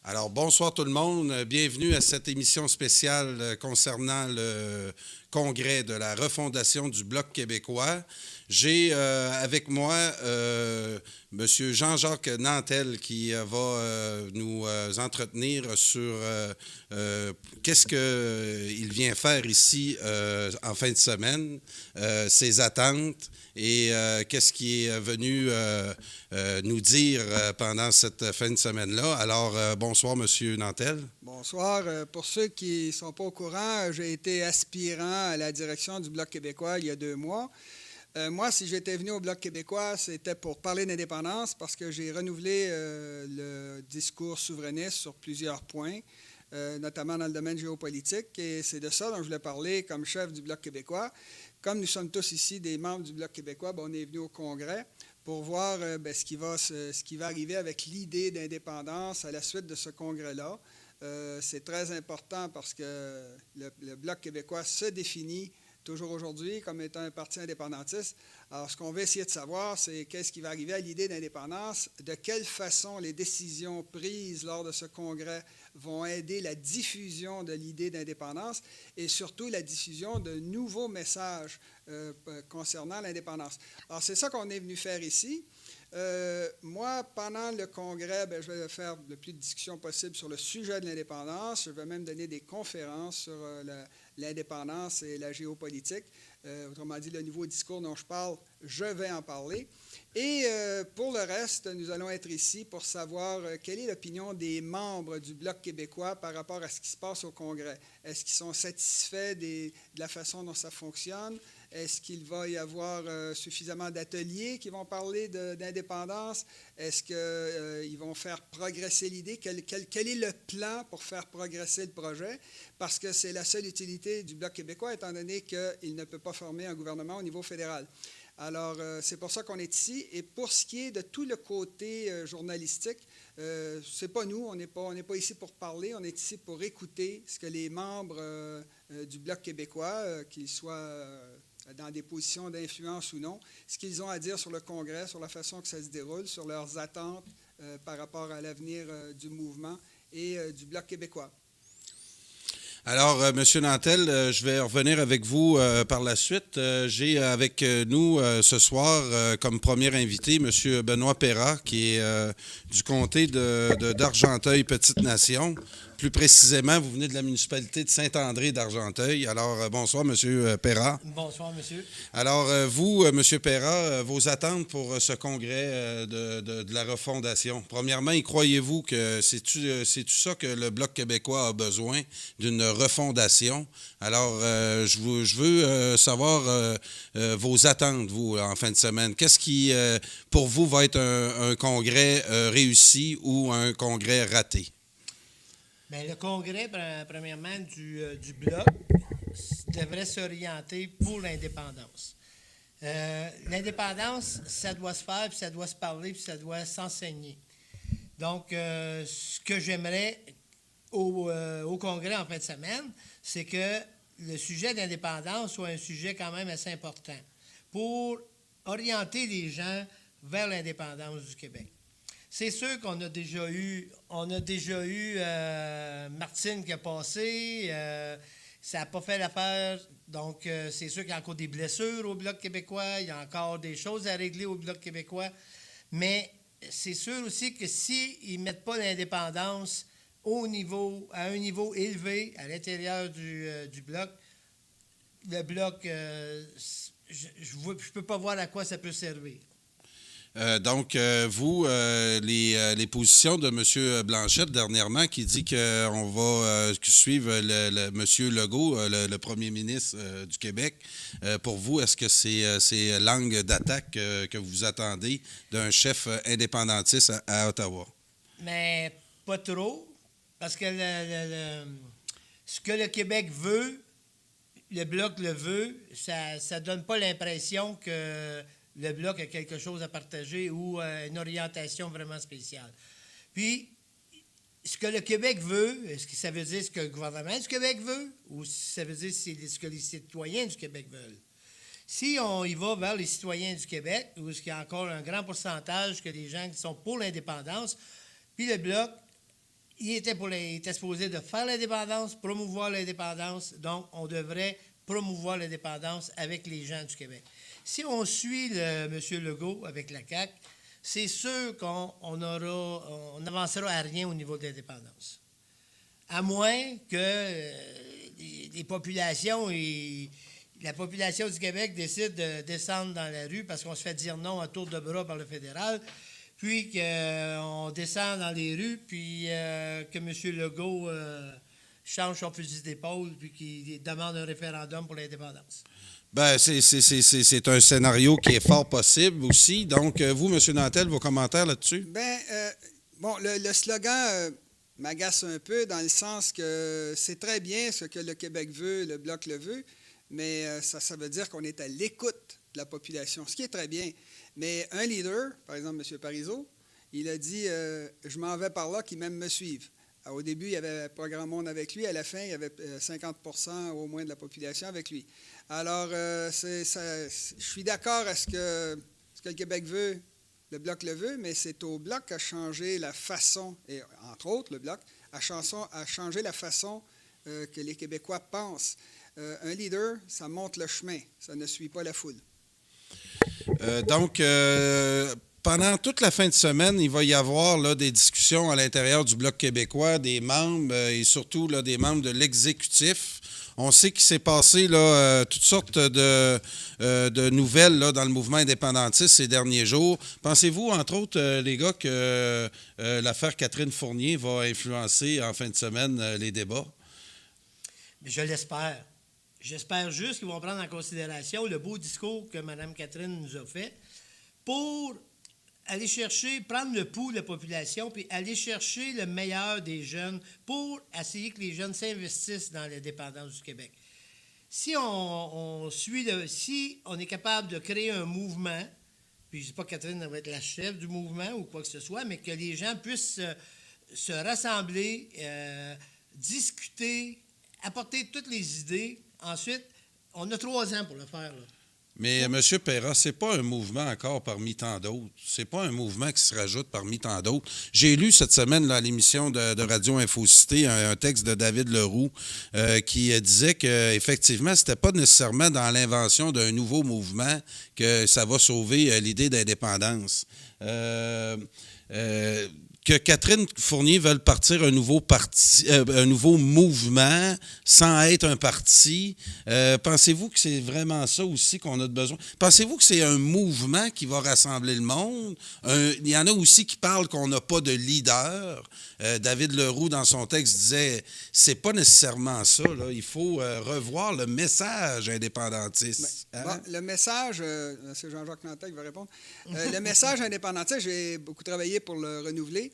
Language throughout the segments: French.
Alors, bonsoir tout le monde. Bienvenue à cette émission spéciale concernant le congrès de la refondation du Bloc québécois. J'ai avec moi M. Jean-Jacques Nantel qui va nous entretenir sur qu'est-ce qu'il vient faire ici en fin de semaine, ses attentes et qu'est-ce qui est venu nous dire pendant cette fin de semaine-là. Alors, bonsoir, M. Nantel. Bonsoir. Pour ceux qui ne sont pas au courant, j'ai été aspirant à la direction du Bloc québécois il y a 2 mois. Moi, si j'étais venu au Bloc québécois, c'était pour parler d'indépendance parce que j'ai renouvelé le discours souverainiste sur plusieurs points, notamment dans le domaine géopolitique. Et c'est de ça dont je voulais parler comme chef du Bloc québécois. Comme nous sommes tous ici des membres du Bloc québécois, on est venu au Congrès pour voir ce qui va arriver avec l'idée d'indépendance à la suite de ce congrès-là. C'est très important parce que le Bloc québécois se définit toujours aujourd'hui comme étant un parti indépendantiste. Alors, ce qu'on veut essayer de savoir, c'est qu'est-ce qui va arriver à l'idée d'indépendance, de quelle façon les décisions prises lors de ce congrès vont aider la diffusion de l'idée d'indépendance et surtout la diffusion de nouveaux messages concernant l'indépendance. Alors, c'est ça qu'on est venu faire ici. Moi, pendant le congrès, je vais faire le plus de discussions possible sur le sujet de l'indépendance. Je vais même donner des conférences sur l'indépendance et la géopolitique. Autrement dit, le nouveau discours dont je parle, je vais en parler. Et pour le reste, nous allons être ici pour savoir quelle est l'opinion des membres du Bloc québécois par rapport à ce qui se passe au Congrès. Est-ce qu'ils sont satisfaits de la façon dont ça fonctionne? Est-ce qu'il va y avoir suffisamment d'ateliers qui vont parler d'indépendance? Est-ce qu'ils vont faire progresser l'idée? Quel est le plan pour faire progresser le projet? Parce que c'est la seule utilité du Bloc québécois, étant donné qu'il ne peut pas former un gouvernement au niveau fédéral. Alors, c'est pour ça qu'on est ici. Et pour ce qui est de tout le côté journalistique, c'est pas nous, on n'est pas ici pour parler, on est ici pour écouter ce que les membres du Bloc québécois, qu'ils soient dans des positions d'influence ou non, ce qu'ils ont à dire sur le Congrès, sur la façon que ça se déroule, sur leurs attentes par rapport à l'avenir du mouvement et du Bloc québécois. Alors, M. Nantel, je vais revenir avec vous par la suite. J'ai avec nous ce soir comme premier invité M. Benoît Perra, qui est du comté d'Argenteuil-Petite-Nation. Plus précisément, vous venez de la municipalité de Saint-André d'Argenteuil. Alors, bonsoir, M. Perra. Bonsoir, monsieur. Alors, vous, M. Perra, vos attentes pour ce congrès de la refondation. Premièrement, y croyez-vous que c'est-tu ça que le Bloc québécois a besoin, d'une refondation? Alors, je veux savoir vos attentes, vous, en fin de semaine. Qu'est-ce qui, pour vous, va être un congrès réussi ou un congrès raté? Bien, le congrès, premièrement, du Bloc devrait s'orienter pour l'indépendance. L'indépendance, ça doit se faire, puis ça doit se parler, puis ça doit s'enseigner. Donc, ce que j'aimerais au congrès en fin de semaine, c'est que le sujet d'indépendance soit un sujet quand même assez important pour orienter les gens vers l'indépendance du Québec. C'est sûr qu'on a déjà eu Martine qui a passé, ça n'a pas fait l'affaire, donc c'est sûr qu'il y a encore des blessures au Bloc québécois, il y a encore des choses à régler au Bloc québécois, mais c'est sûr aussi que s'ils ne mettent pas l'indépendance à un niveau élevé à l'intérieur du Bloc, le Bloc, je ne peux pas voir à quoi ça peut servir. Donc, vous, les positions de M. Blanchette dernièrement qui dit qu'on va suivre M. Legault, le premier ministre du Québec, pour vous, est-ce que c'est l'angle d'attaque que vous attendez d'un chef indépendantiste à Ottawa? Mais pas trop, parce que ce que le Québec veut, le Bloc le veut, ça ne donne pas l'impression que le Bloc a quelque chose à partager ou une orientation vraiment spéciale. Puis, ce que le Québec veut, est-ce que ça veut dire ce que le gouvernement du Québec veut ou ça veut dire ce que les citoyens du Québec veulent? Si on y va vers les citoyens du Québec, où il y a encore un grand pourcentage que des gens qui sont pour l'indépendance, puis le Bloc, il était supposé de faire l'indépendance, promouvoir l'indépendance. Donc, on devrait promouvoir l'indépendance avec les gens du Québec. Si on suit M. Legault avec la CAQ, c'est sûr qu'on n'avancera à rien au niveau de l'indépendance. À moins que les populations la population du Québec décide de descendre dans la rue parce qu'on se fait dire non à tour de bras par le fédéral, puis qu'on descend dans les rues, puis que M. Legault change son fusil d'épaule, puis qu'il demande un référendum pour l'indépendance. Ben, c'est un scénario qui est fort possible aussi. Donc, vous, M. Nantel, vos commentaires là-dessus? Bon, le slogan m'agace un peu dans le sens que c'est très bien ce que le Québec veut, le Bloc le veut, mais ça veut dire qu'on est à l'écoute de la population, ce qui est très bien. Mais un leader, par exemple M. Parizeau, il a dit « je m'en vais par là, qu'ils même me suivent ». Au début, il y avait pas grand monde avec lui. À la fin, il y avait 50% au moins de la population avec lui. Alors, je suis d'accord à ce que le Québec veut, le Bloc le veut, mais c'est au Bloc à changer la façon, et entre autres le Bloc, à changer la façon que les Québécois pensent. Un leader, ça montre le chemin, ça ne suit pas la foule. Pendant toute la fin de semaine, il va y avoir là, des discussions à l'intérieur du Bloc québécois, des membres et surtout là, des membres de l'exécutif. On sait qu'il s'est passé là, toutes sortes de nouvelles là, dans le mouvement indépendantiste ces derniers jours. Pensez-vous, entre autres, les gars, que l'affaire Catherine Fournier va influencer en fin de semaine les débats? Je l'espère. J'espère juste qu'ils vont prendre en considération le beau discours que Mme Catherine nous a fait pour aller chercher, prendre le pouls de la population, puis aller chercher le meilleur des jeunes pour essayer que les jeunes s'investissent dans l'indépendance du Québec. Si si on est capable de créer un mouvement, puis je ne dis pas que Catherine va être la chef du mouvement ou quoi que ce soit, mais que les gens puissent se rassembler, discuter, apporter toutes les idées. Ensuite, on a 3 ans pour le faire, là. Mais M. Perra, c'est pas un mouvement encore parmi tant d'autres. C'est pas un mouvement qui se rajoute parmi tant d'autres. J'ai lu cette semaine là, à l'émission de Radio Infocité un texte de David Leroux qui disait qu'effectivement, c'était pas nécessairement dans l'invention d'un nouveau mouvement que ça va sauver l'idée d'indépendance. Que Catherine Fournier veuille partir un nouveau parti, un nouveau mouvement sans être un parti. Pensez-vous que c'est vraiment ça aussi qu'on a de besoin? Pensez-vous que c'est un mouvement qui va rassembler le monde? Il y en a aussi qui parlent qu'on n'a pas de leader. David Leroux, dans son texte, disait c'est pas nécessairement ça. Là. Il faut revoir le message indépendantiste. Bon, le message, c'est Jean-Jacques Nantel qui va répondre. Le message indépendantiste, j'ai beaucoup travaillé pour le renouveler.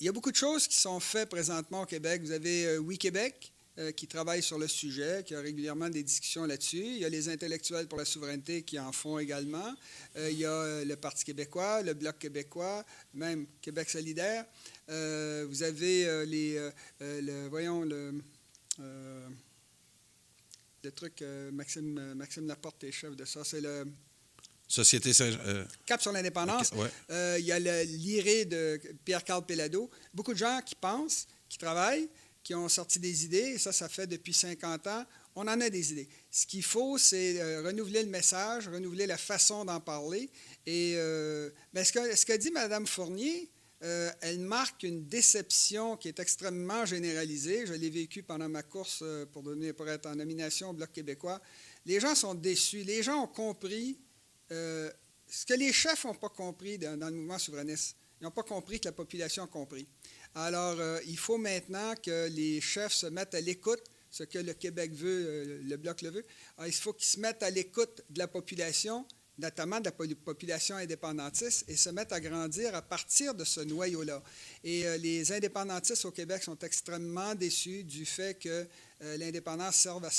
Il y a beaucoup de choses qui sont faites présentement au Québec. Vous avez Oui Québec qui travaille sur le sujet, qui a régulièrement des discussions là-dessus. Il y a les intellectuels pour la souveraineté qui en font également. Il y a le Parti québécois, le Bloc québécois, même Québec solidaire. Vous avez le truc, Maxime Laporte est chef de ça, c'est le... Société Cap sur l'indépendance. Okay, ouais. Il y a l'IRE de Pierre-Carl Péladeau. Beaucoup de gens qui pensent, qui travaillent, qui ont sorti des idées, et ça fait depuis 50 ans. On en a des idées. Ce qu'il faut, c'est renouveler le message, renouveler la façon d'en parler. Et ce qu'a dit Mme Fournier, elle marque une déception qui est extrêmement généralisée. Je l'ai vécu pendant ma course pour être en nomination au Bloc québécois. Les gens sont déçus. Les gens ont compris ce que les chefs n'ont pas compris dans le mouvement souverainiste. Ils n'ont pas compris que la population a compris. Alors, il faut maintenant que les chefs se mettent à l'écoute, ce que le Québec veut, le Bloc le veut. Alors, il faut qu'ils se mettent à l'écoute de la population, notamment de la population indépendantiste, et se mettent à grandir à partir de ce noyau-là. Et les indépendantistes au Québec sont extrêmement déçus du fait que l'indépendance serve à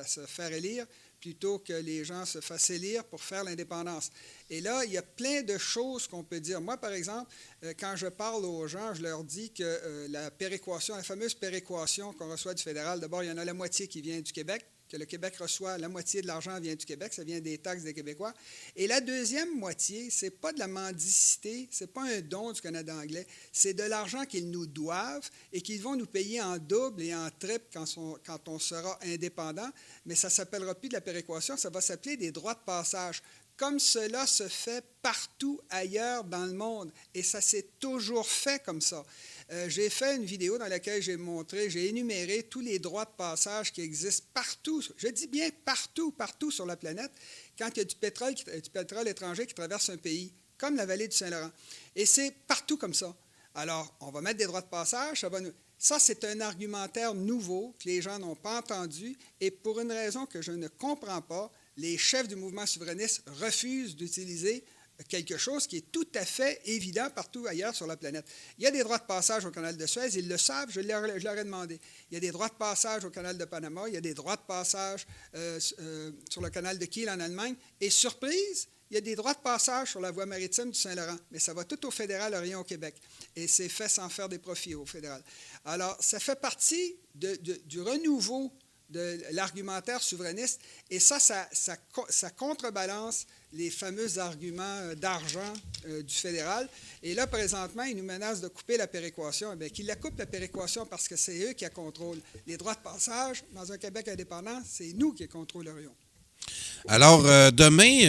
se faire élire, plutôt que les gens se fassent élire pour faire l'indépendance. Et là, il y a plein de choses qu'on peut dire. Moi, par exemple, quand je parle aux gens, je leur dis que la péréquation, la fameuse péréquation qu'on reçoit du fédéral, d'abord, il y en a la moitié qui vient du Québec, que le Québec reçoit, la moitié de l'argent vient du Québec, ça vient des taxes des Québécois. Et la deuxième moitié, ce n'est pas de la mendicité, ce n'est pas un don du Canada anglais, c'est de l'argent qu'ils nous doivent et qu'ils vont nous payer en double et en triple quand on sera indépendant. Mais ça ne s'appellera plus de la péréquation, ça va s'appeler des droits de passage. Comme cela se fait partout ailleurs dans le monde. Et ça s'est toujours fait comme ça. J'ai fait une vidéo dans laquelle j'ai énuméré tous les droits de passage qui existent partout, je dis bien partout, partout sur la planète, quand il y a du pétrole étranger qui traverse un pays, comme la vallée du Saint-Laurent. Et c'est partout comme ça. Alors, on va mettre des droits de passage, ça, c'est un argumentaire nouveau que les gens n'ont pas entendu, et pour une raison que je ne comprends pas, les chefs du mouvement souverainiste refusent d'utiliser quelque chose qui est tout à fait évident partout ailleurs sur la planète. Il y a des droits de passage au canal de Suez, ils le savent, je leur ai demandé. Il y a des droits de passage au canal de Panama, il y a des droits de passage sur le canal de Kiel en Allemagne, et surprise, il y a des droits de passage sur la voie maritime du Saint-Laurent, mais ça va tout au fédéral, rien au Québec. Et c'est fait sans faire des profits au fédéral. Alors, ça fait partie du renouveau de l'argumentaire souverainiste, et ça contrebalance les fameux arguments d'argent du fédéral. Et là, présentement, ils nous menacent de couper la péréquation. Eh bien, qu'ils la coupent, la péréquation, parce que c'est eux qui la contrôlent. Les droits de passage, dans un Québec indépendant, c'est nous qui les contrôlerions. Alors, demain,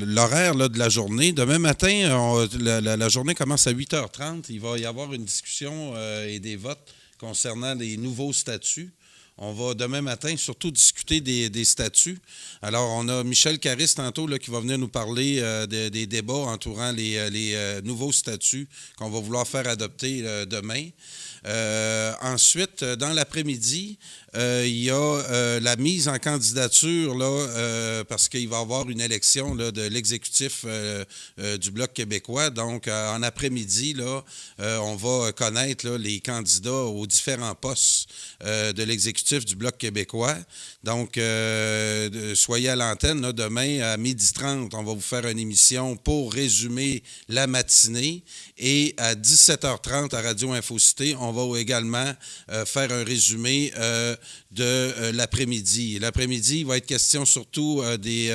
l'horaire de la journée, demain matin, la journée commence à 8h30. Il va y avoir une discussion et des votes concernant les nouveaux statuts. On va demain matin surtout discuter des statuts. Alors, on a Michel Caris tantôt là, qui va venir nous parler des débats entourant les nouveaux statuts qu'on va vouloir faire adopter demain. Ensuite, dans l'après-midi, il y a la mise en candidature là, parce qu'il va y avoir une élection là, de l'exécutif du Bloc québécois. Donc, en après-midi, là, on va connaître là, les candidats aux différents postes de l'exécutif du Bloc québécois. Donc, soyez à l'antenne là, demain à 12h30. On va vous faire une émission pour résumer la matinée. Et à 17h30 à Radio Infocité, on va également faire un résumé de l'après-midi. L'après-midi, il va être question surtout du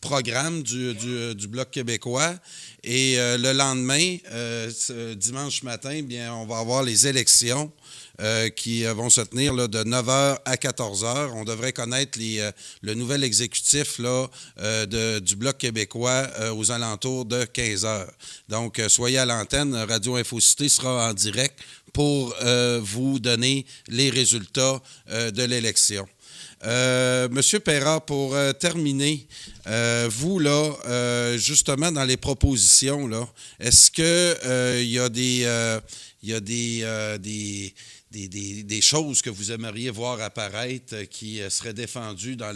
programme du Bloc québécois. Et le lendemain, dimanche matin, bien, on va avoir les élections qui vont se tenir là, de 9h à 14h. On devrait connaître le nouvel exécutif là, du Bloc québécois aux alentours de 15h. Donc, soyez à l'antenne. Radio Infocité sera en direct pour vous donner les résultats de l'élection. Monsieur Perra, pour terminer, vous, là, justement, dans les propositions, là, est-ce que il y a des choses que vous aimeriez voir apparaître qui seraient défendues dans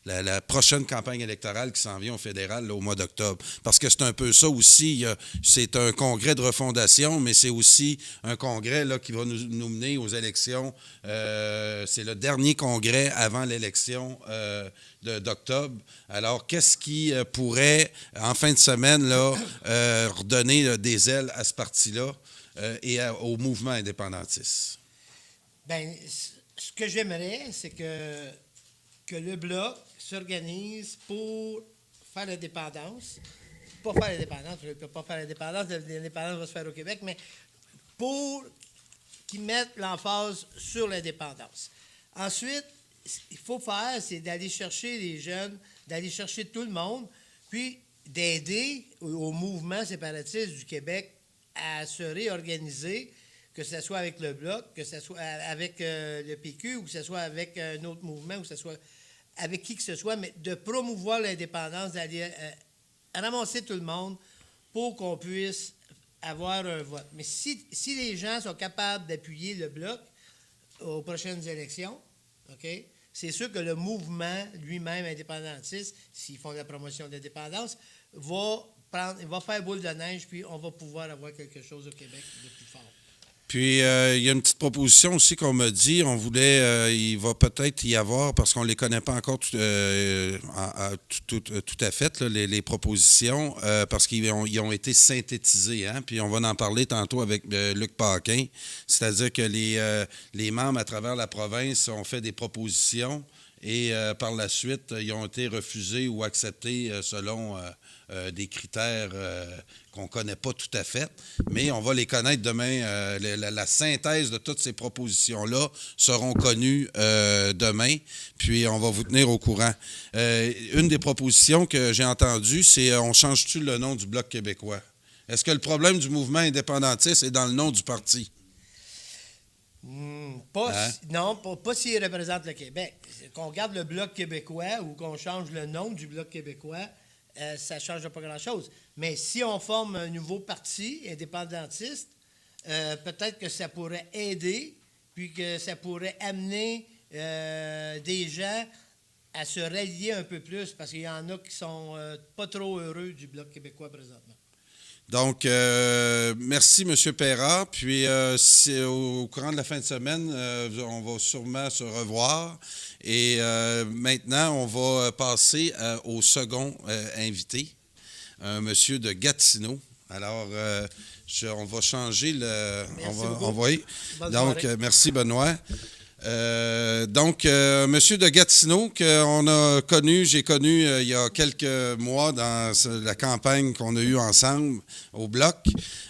la prochaine campagne électorale qui s'en vient au fédéral là, au mois d'octobre? Parce que c'est un peu ça aussi. C'est un congrès de refondation, mais c'est aussi un congrès là, qui va nous mener aux élections. C'est le dernier congrès avant l'élection d'octobre. Alors, qu'est-ce qui pourrait, en fin de semaine, là, redonner des ailes à ce parti-là? Et au mouvement indépendantiste? Bien, ce que j'aimerais, c'est que le Bloc s'organise pour faire l'indépendance. Pas faire l'indépendance, je ne peux pas faire l'indépendance va se faire au Québec, mais pour qu'ils mettent l'emphase sur l'indépendance. Ensuite, ce qu'il faut faire, c'est d'aller chercher les jeunes, d'aller chercher tout le monde, puis d'aider au mouvement séparatiste du Québec à se réorganiser, que ce soit avec le Bloc, que ce soit avec le PQ, ou que ce soit avec un autre mouvement, ou que ce soit avec qui que ce soit, mais de promouvoir l'indépendance, d'aller ramasser tout le monde pour qu'on puisse avoir un vote. Mais si les gens sont capables d'appuyer le Bloc aux prochaines élections, OK, c'est sûr que le mouvement lui-même indépendantiste, s'ils font de la promotion de l'indépendance, il va faire boule de neige, puis on va pouvoir avoir quelque chose au Québec de plus fort. Puis, il y a une petite proposition aussi qu'on m'a dit. On voulait, il va peut-être y avoir, parce qu'on ne les connaît pas encore tout à fait, là, les propositions, parce qu'ils ont été synthétisés. Hein? Puis, on va en parler tantôt avec Luc Paquin. C'est-à-dire que les membres à travers la province ont fait des propositions et par la suite, ils ont été refusés ou acceptés selon des critères qu'on ne connaît pas tout à fait, mais on va les connaître demain. La synthèse de toutes ces propositions-là seront connues demain, puis on va vous tenir au courant. Une des propositions que j'ai entendues, c'est on change-tu le nom du Bloc québécois? Est-ce que le problème du mouvement indépendantiste est dans le nom du parti? Non, pas s'il représente le Québec. Qu'on regarde le Bloc québécois ou qu'on change le nom du Bloc québécois, ça ne change pas grand-chose. Mais si on forme un nouveau parti indépendantiste, peut-être que ça pourrait aider, puis que ça pourrait amener des gens à se rallier un peu plus, parce qu'il y en a qui sont pas trop heureux du Bloc québécois présentement. Donc, merci, M. Perra. Puis, au courant de la fin de semaine, on va sûrement se revoir. Et maintenant, on va passer au second invité, un monsieur de Gatineau. Alors, on va changer le... Merci, Benoît. Monsieur de Gatineau, j'ai connu il y a quelques mois dans la campagne qu'on a eue ensemble au Bloc.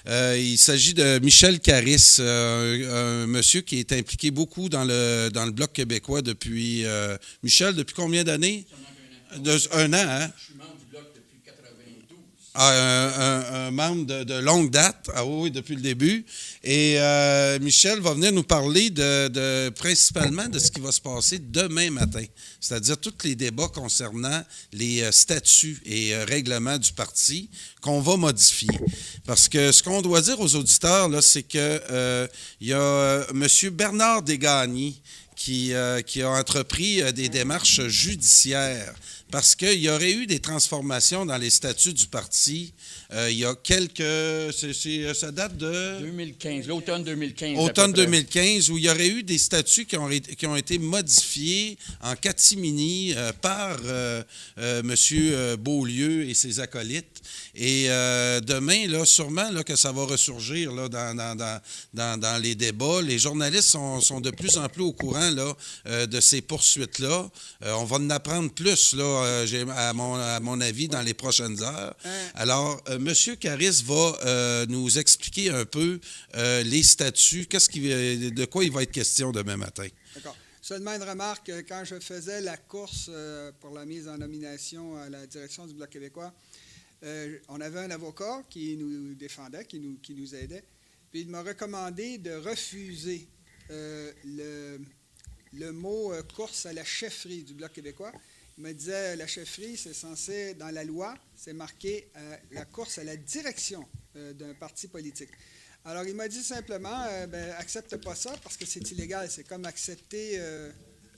Il s'agit de Michel Caris, un monsieur qui est impliqué beaucoup dans le Bloc québécois depuis... Michel, depuis combien d'années? Un an, hein? Je suis membre du Bloc depuis 1992. Un membre de longue date, oui, depuis le début. Et Michel va venir nous parler principalement de ce qui va se passer demain matin, c'est-à-dire tous les débats concernant les statuts et règlements du parti qu'on va modifier. Parce que ce qu'on doit dire aux auditeurs, là, c'est que il y a M. Bernard Desgagnés qui a entrepris des démarches judiciaires parce qu'il y aurait eu des transformations dans les statuts du parti. Il y a ça date de... 2015, l'automne 2015. Automne 2015, où il y aurait eu des statuts qui ont été modifiés en catimini par M. Beaulieu et ses acolytes. Et demain, là, sûrement là, que ça va ressurgir là, dans les débats. Les journalistes sont de plus en plus au courant là, de ces poursuites-là. On va en apprendre plus, là, à mon avis, dans les prochaines heures. Alors, M. Caris va nous expliquer un peu les statuts, de quoi il va être question demain matin. D'accord. Seulement une remarque, quand je faisais la course pour la mise en nomination à la direction du Bloc québécois, on avait un avocat qui nous défendait, qui nous aidait, puis il m'a recommandé de refuser le mot course à la chefferie du Bloc québécois. Il me disait la chefferie, c'est censé, dans la loi, c'est marqué la course à la direction d'un parti politique. Alors, il m'a dit simplement, accepte pas ça parce que c'est illégal. C'est comme accepter,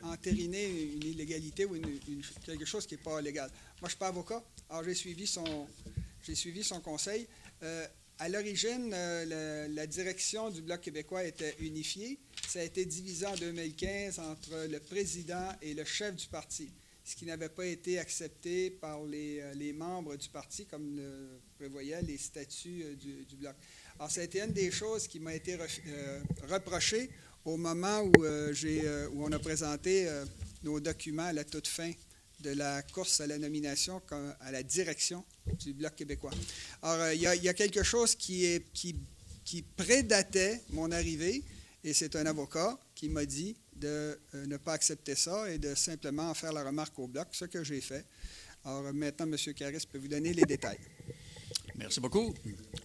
entériner une illégalité ou quelque chose qui n'est pas légal. Moi, je ne suis pas avocat. Alors, j'ai suivi son conseil. À l'origine, la direction du Bloc québécois était unifiée. Ça a été divisé en 2015 entre le président et le chef du parti, ce qui n'avait pas été accepté par les membres du parti, comme le prévoyaient les statuts du Bloc. Alors, ça a été une des choses qui m'a été reprochée au moment où on a présenté nos documents à la toute fin de la course à la nomination à la direction du Bloc québécois. Alors, il y a quelque chose qui prédatait mon arrivée, et c'est un avocat qui m'a dit de ne pas accepter ça et de simplement faire la remarque au Bloc, ce que j'ai fait. Alors, maintenant, M. Caris peut vous donner les détails. Merci beaucoup.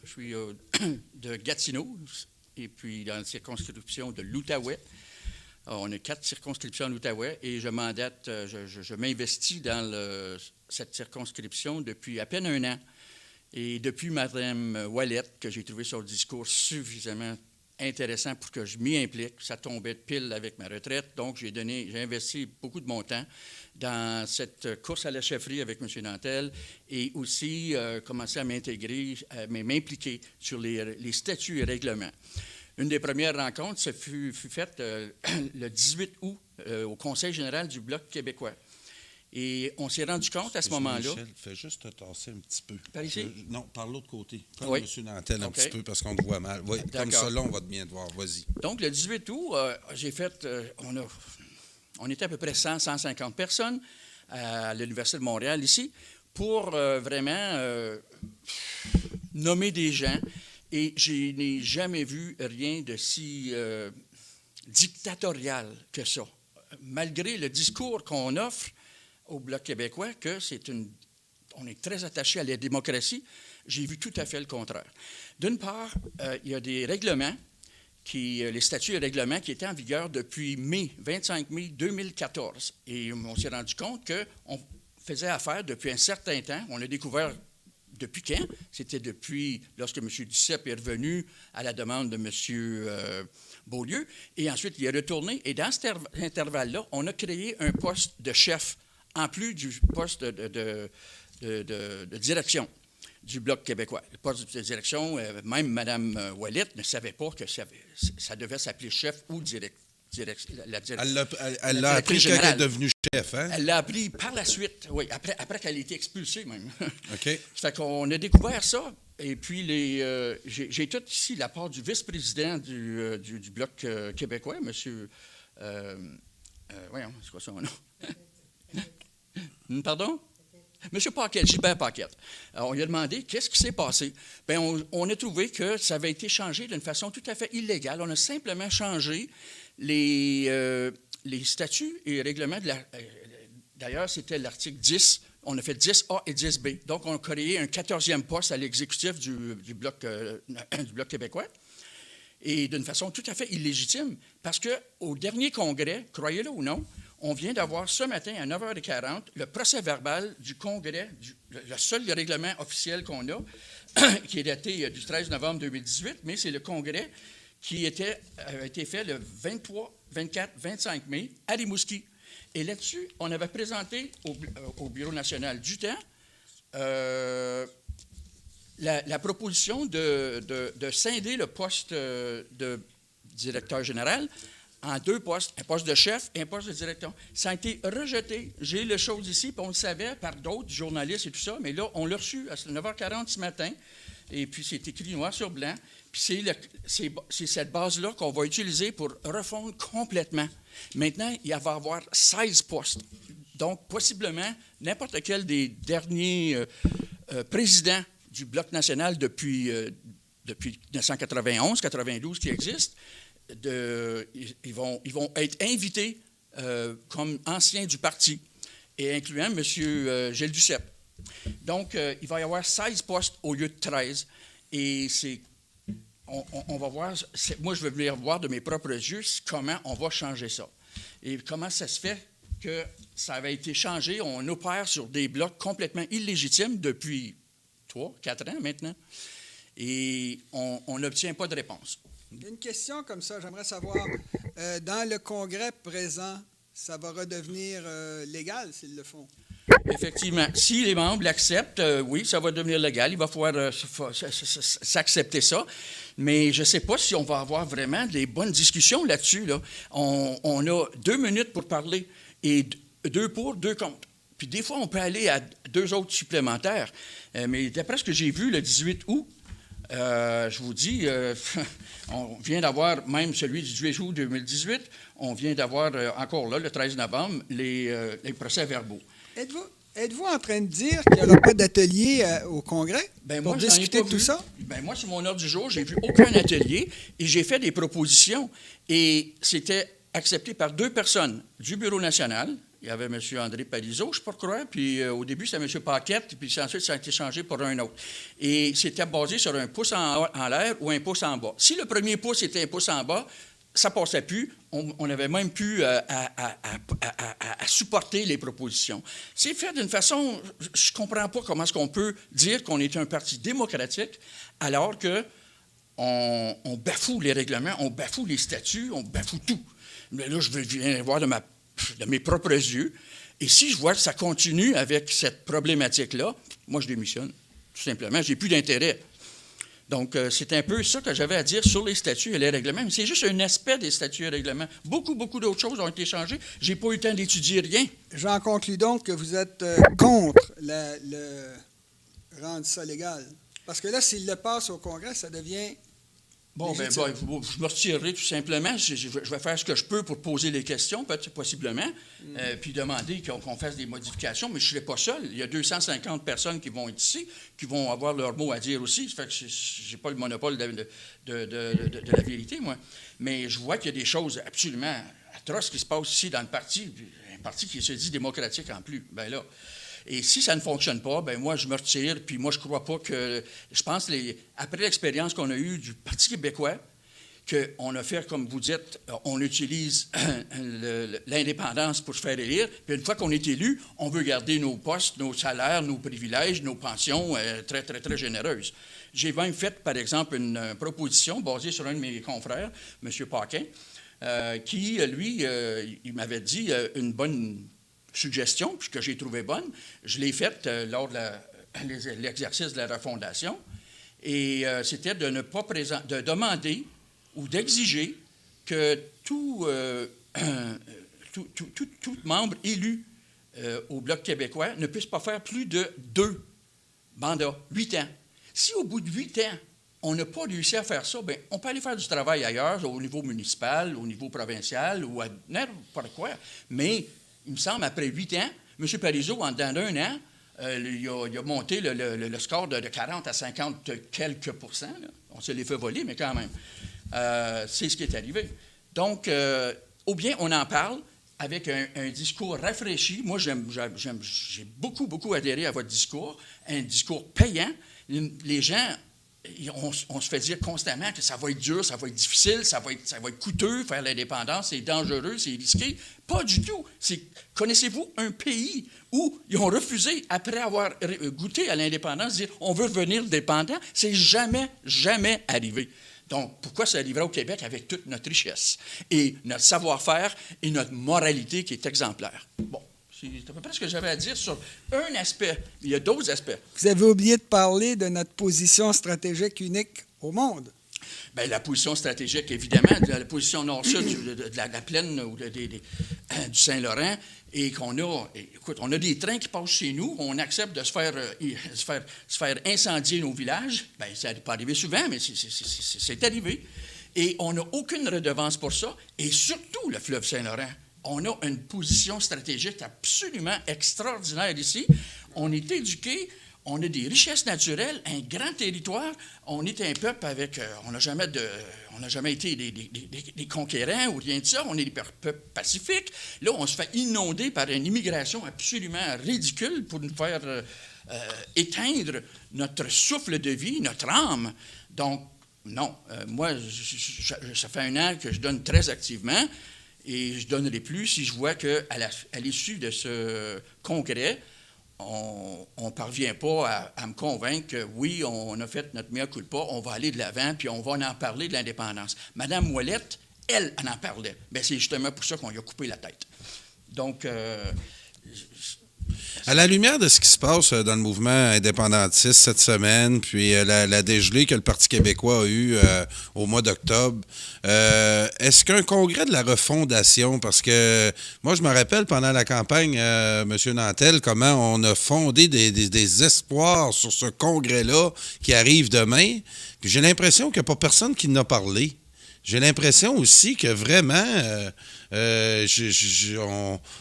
Je suis de Gatineau, et puis dans la circonscription de l'Outaouais. Alors, on a 4 circonscriptions en Outaouais, et je m'investis dans cette circonscription depuis à peine un an. Et depuis Mme Ouellette, que j'ai trouvé son discours suffisamment intéressant pour que je m'y implique. Ça tombait pile avec ma retraite, donc j'ai investi beaucoup de mon temps dans cette course à la chefferie avec M. Nantel et aussi commencer à m'impliquer sur les statuts et règlements. Une des premières rencontres, ça fut faite le 18 août au Conseil général du Bloc québécois. Et on s'est rendu compte à ce moment-là... Michel, fais juste te tasser un petit peu. Par ici? Non, par l'autre côté. Comme Oui. M. Nantel un OK. petit peu parce qu'on te voit mal. Oui, comme D'accord. ça, là, on va bien te voir. Vas-y. Donc, le 18 août, j'ai fait... on était à peu près 100-150 personnes à l'Université de Montréal, ici, pour vraiment nommer des gens. Et je n'ai jamais vu rien de si dictatorial que ça. Malgré le discours qu'on offre au Bloc québécois, on est très attaché à la démocratie, j'ai vu tout à fait le contraire. D'une part, il y a des règlements, les statuts et règlements qui étaient en vigueur depuis 25 mai 2014. Et on s'est rendu compte qu'on faisait affaire depuis un certain temps. On a découvert depuis quand? C'était depuis lorsque M. Duceppe est revenu à la demande de M. Beaulieu. Et ensuite, il est retourné. Et dans cet intervalle-là, on a créé un poste de chef en plus du poste de direction du Bloc québécois. Le poste de direction, même Mme Ouellet ne savait pas que ça devait s'appeler chef ou la direction. Elle l'a appris quand elle est devenue chef, hein? Elle l'a appris par la suite, oui, après qu'elle ait été expulsée même. OK. Ça fait qu'on a découvert ça. Et puis, j'ai tout ici la part du vice-président du Bloc québécois, M. Voyons, c'est quoi son nom? Pardon? M. Paquette, Gilbert Paquette. Alors, on lui a demandé qu'est-ce qui s'est passé. Bien, on a trouvé que ça avait été changé d'une façon tout à fait illégale. On a simplement changé les statuts et règlements. D'ailleurs, c'était l'article 10. On a fait 10A et 10B. Donc, on a créé un 14e poste à l'exécutif du Bloc québécois. Et d'une façon tout à fait illégitime, parce qu'au dernier congrès, croyez-le ou non, on vient d'avoir ce matin à 9h40 le procès-verbal du congrès, le seul règlement officiel qu'on a, qui est daté du 13 novembre 2018, mais c'est le congrès qui a été fait le 23, 24, 25 mai à Rimouski. Et là-dessus, on avait présenté au Bureau national du temps la proposition de scinder le poste de directeur général en deux postes, un poste de chef et un poste de directeur. Ça a été rejeté. J'ai les choses ici, puis on le savait par d'autres journalistes et tout ça, mais là, on l'a reçu à 9h40 ce matin, et puis c'est écrit noir sur blanc, puis c'est cette base-là qu'on va utiliser pour refondre complètement. Maintenant, il va y avoir 16 postes. Donc, possiblement, n'importe quel des derniers présidents du Bloc national depuis 1991-92 qui existe, ils vont être invités comme anciens du parti, et incluant M. Gilles Duceppe. Donc, il va y avoir 16 postes au lieu de 13. Et on va voir, moi je vais venir voir de mes propres yeux comment on va changer ça. Et comment ça se fait que ça avait été changé. On opère sur des blocs complètement illégitimes depuis 3-4 ans maintenant. Et on n'obtient pas de réponse. Il y a une question comme ça, j'aimerais savoir, dans le congrès présent, ça va redevenir légal s'ils le font? Effectivement. Si les membres l'acceptent, oui, ça va devenir légal. Il va falloir s'accepter ça. Mais je ne sais pas si on va avoir vraiment des bonnes discussions là-dessus. Là. On a 2 minutes pour parler, et 2 pour, 2 contre. Puis des fois, on peut aller à 2 autres supplémentaires. Mais d'après ce que j'ai vu le 18 août, je vous dis, on vient d'avoir, même celui du 18 août 2018, on vient d'avoir encore là, le 13 novembre, les procès-verbaux. Êtes-vous en train de dire qu'il n'y aura pas d'atelier au Congrès pour discuter de tout ça? Ben moi, sur mon ordre du jour, j'ai vu aucun atelier et j'ai fait des propositions. Et c'était accepté par 2 personnes du Bureau national. Il y avait M. André Parizeau, je ne sais pas quoi, puis au début, c'était M. Paquette, puis ensuite, ça a été changé pour un autre. Et c'était basé sur un pouce en l'air ou un pouce en bas. Si le premier pouce était un pouce en bas, ça ne passait plus. On n'avait même plus à supporter les propositions. C'est fait d'une façon, je ne comprends pas comment est-ce qu'on peut dire qu'on est un parti démocratique alors qu'on bafoue les règlements, on bafoue les statuts, on bafoue tout. Mais là, je viens voir de mes propres yeux. Et si je vois que ça continue avec cette problématique-là, moi, je démissionne, tout simplement. Je n'ai plus d'intérêt. Donc, c'est un peu ça que j'avais à dire sur les statuts et les règlements. Mais c'est juste un aspect des statuts et règlements. Beaucoup, beaucoup d'autres choses ont été changées. Je n'ai pas eu le temps d'étudier rien. J'en conclus donc que vous êtes contre le rendre ça légal. Parce que là, s'il le passe au Congrès, ça devient... Bon, ben, je me retirerai tout simplement. Je vais faire ce que je peux pour poser les questions, possiblement, puis demander qu'on fasse des modifications, mais je ne serai pas seul. Il y a 250 personnes qui vont être ici, qui vont avoir leur mot à dire aussi. Ça fait que je n'ai pas le monopole de la vérité, moi. Mais je vois qu'il y a des choses absolument atroces qui se passent ici dans le parti, un parti qui se dit démocratique en plus. Ben là... Et si ça ne fonctionne pas, ben moi, je me retire. Puis moi, je ne crois pas que... Je pense, après l'expérience qu'on a eue du Parti québécois, qu'on a fait, comme vous dites, on utilise l'indépendance pour se faire élire. Puis une fois qu'on est élu, on veut garder nos postes, nos salaires, nos privilèges, nos pensions très, très, très généreuses. J'ai même fait, par exemple, une proposition basée sur un de mes confrères, M. Paquin, qui, lui, il m'avait dit une bonne... suggestion, puis que j'ai trouvé bonne. Je l'ai faite lors de l'exercice de la refondation, et c'était de ne pas de demander ou d'exiger que tout membre élu au Bloc québécois ne puisse pas faire plus de 2 mandats, 8 ans. Si au bout de 8 ans, on n'a pas réussi à faire ça, bien, on peut aller faire du travail ailleurs, au niveau municipal, au niveau provincial, ou à n'importe quoi, mais il me semble, après 8 ans, M. Parizeau, en dedans d'un an, il a monté le score de 40 à 50 quelques pourcents. Là. On se les fait voler, mais quand même. C'est ce qui est arrivé. Donc, ou bien on en parle avec un discours rafraîchi. Moi, j'ai beaucoup, beaucoup adhéré à votre discours, un discours payant. Les gens... On se fait dire constamment que ça va être dur, ça va être difficile, ça va être coûteux, faire l'indépendance, c'est dangereux, c'est risqué. Pas du tout. Connaissez-vous un pays où ils ont refusé, après avoir goûté à l'indépendance, de dire on veut devenir dépendant? C'est jamais, jamais arrivé. Donc, pourquoi ça arriverait au Québec avec toute notre richesse et notre savoir-faire et notre moralité qui est exemplaire? Bon. C'est à peu près ce que j'avais à dire sur un aspect. Il y a d'autres aspects. Vous avez oublié de parler de notre position stratégique unique au monde. Bien, la position stratégique, évidemment, de la position nord-sud de la plaine ou du Saint-Laurent, et on a des trains qui passent chez nous, on accepte de se faire incendier nos villages. Bien, ça n'est pas arrivé souvent, mais c'est arrivé. Et on n'a aucune redevance pour ça, et surtout le fleuve Saint-Laurent. On a une position stratégique absolument extraordinaire ici. On est éduqués, on a des richesses naturelles, un grand territoire. On est un peuple avec... on n'a jamais été des conquérants ou rien de ça. On est des peuples pacifiques. Là, on se fait inonder par une immigration absolument ridicule pour nous faire éteindre notre souffle de vie, notre âme. Donc, non. Moi, ça fait 1 an que je donne très activement. Et je donnerai plus si je vois qu'à l'issue de ce congrès, on ne parvient pas à me convaincre que oui, on a fait notre mea culpa, on va aller de l'avant, puis on va en parler de l'indépendance. Mme Ouellette, elle en parlait. Bien, c'est justement pour ça qu'on lui a coupé la tête. Donc... à la lumière de ce qui se passe dans le mouvement indépendantiste cette semaine, puis la dégelée que le Parti québécois a eue au mois d'octobre, est-ce qu'un congrès de la refondation, parce que moi je me rappelle pendant la campagne, M. Nantel, comment on a fondé des espoirs sur ce congrès-là qui arrive demain, puis j'ai l'impression qu'il n'y a pas personne qui en a parlé. J'ai l'impression aussi que vraiment...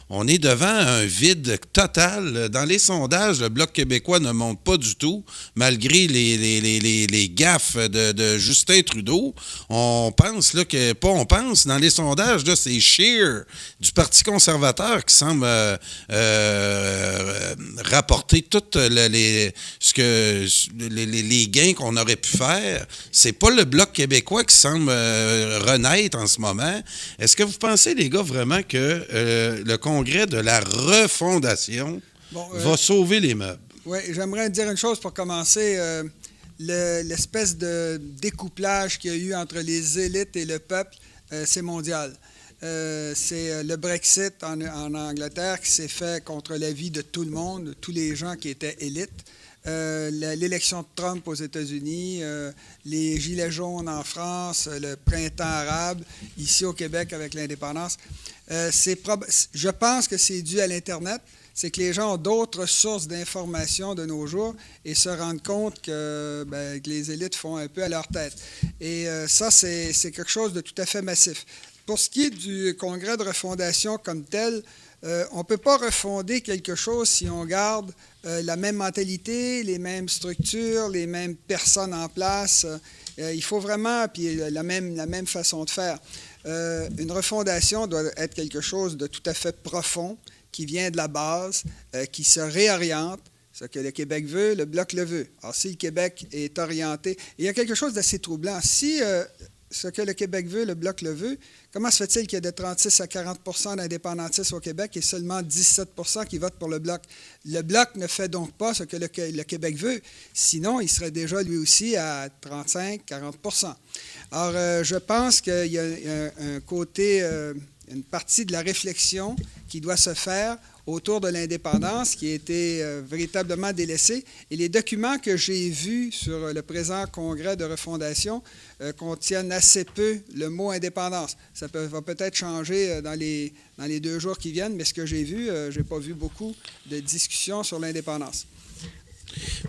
on est devant un vide total. Dans les sondages, le Bloc québécois ne monte pas du tout, malgré les gaffes de Justin Trudeau. On pense, là, dans les sondages, là, c'est Scheer du Parti conservateur qui semble rapporter tous les gains qu'on aurait pu faire. C'est pas le Bloc québécois qui semble renaître en ce moment. Est-ce que vous pensez, les gars, vraiment que le congrès de la refondation va sauver les meubles? Oui, j'aimerais dire une chose pour commencer. L'espèce de découplage qu'il y a eu entre les élites et le peuple, c'est mondial. C'est le Brexit en Angleterre qui s'est fait contre l'avis de tout le monde, tous les gens qui étaient élites. l'élection de Trump aux États-Unis, les Gilets jaunes en France, le printemps arabe, ici au Québec avec l'indépendance. Je pense que c'est dû à l'Internet. C'est que les gens ont d'autres sources d'informations de nos jours et se rendent compte que les élites font un peu à leur tête. Et ça, c'est quelque chose de tout à fait massif. Pour ce qui est du congrès de refondation comme tel, on ne peut pas refonder quelque chose si on garde la même mentalité, les mêmes structures, les mêmes personnes en place. Il faut vraiment, puis la même façon de faire. Une refondation doit être quelque chose de tout à fait profond, qui vient de la base, qui se réoriente. Ce que le Québec veut, le Bloc le veut. Alors, si le Québec est orienté... Il y a quelque chose d'assez troublant. Si ce que le Québec veut, le Bloc le veut, comment se fait-il qu'il y ait de 36 à 40 % d'indépendantistes au Québec et seulement 17 % qui votent pour le Bloc? Le Bloc ne fait donc pas ce que le Québec veut. Sinon, il serait déjà lui aussi à 35-40 %. Alors, je pense qu'il y a un côté... une partie de la réflexion qui doit se faire autour de l'indépendance qui a été véritablement délaissée. Et les documents que j'ai vus sur le présent congrès de refondation contiennent assez peu le mot indépendance. Ça va peut-être changer dans les 2 jours qui viennent, mais ce que j'ai vu, je n'ai pas vu beaucoup de discussions sur l'indépendance.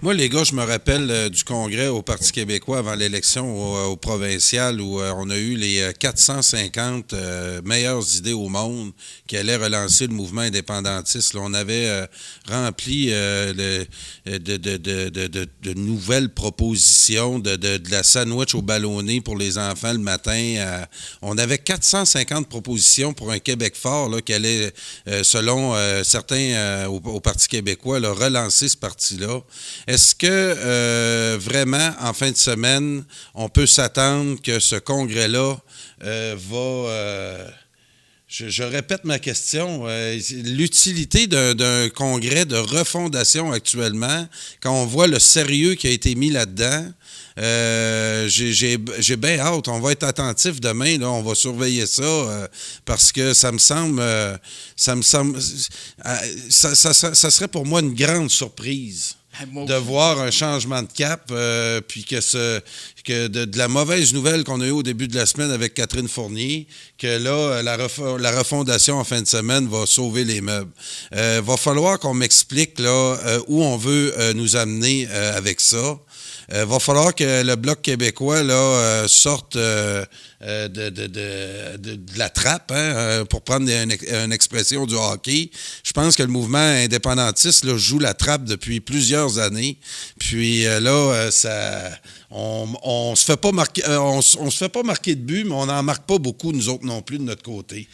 Moi, les gars, je me rappelle du congrès au Parti québécois avant l'élection au provincial où on a eu les 450 meilleures idées au monde qui allaient relancer le mouvement indépendantiste. Là, on avait rempli de nouvelles propositions, de la sandwich au ballonné pour les enfants le matin. On avait 450 propositions pour un Québec fort là, qui allait, selon certains au Parti québécois, là, relancer ce parti-là. Est-ce que vraiment, en fin de semaine, on peut s'attendre que ce congrès-là va... Je répète ma question. L'utilité d'un congrès de refondation actuellement, quand on voit le sérieux qui a été mis là-dedans, j'ai bien hâte. On va être attentif demain. Là, on va surveiller ça parce que ça serait pour moi une grande surprise. De voir un changement de cap, puis que de la mauvaise nouvelle qu'on a eue au début de la semaine avec Catherine Fournier, que là, la refondation en fin de semaine va sauver les meubles. Va falloir qu'on m'explique là où on veut nous amener avec ça. Va falloir que le Bloc québécois là, sorte de la trappe, hein, pour prendre une expression du hockey. Je pense que le mouvement indépendantiste là, joue la trappe depuis plusieurs années. Puis là, on se fait pas marquer, on se fait pas marquer de but, mais on n'en marque pas beaucoup, nous autres non plus, de notre côté.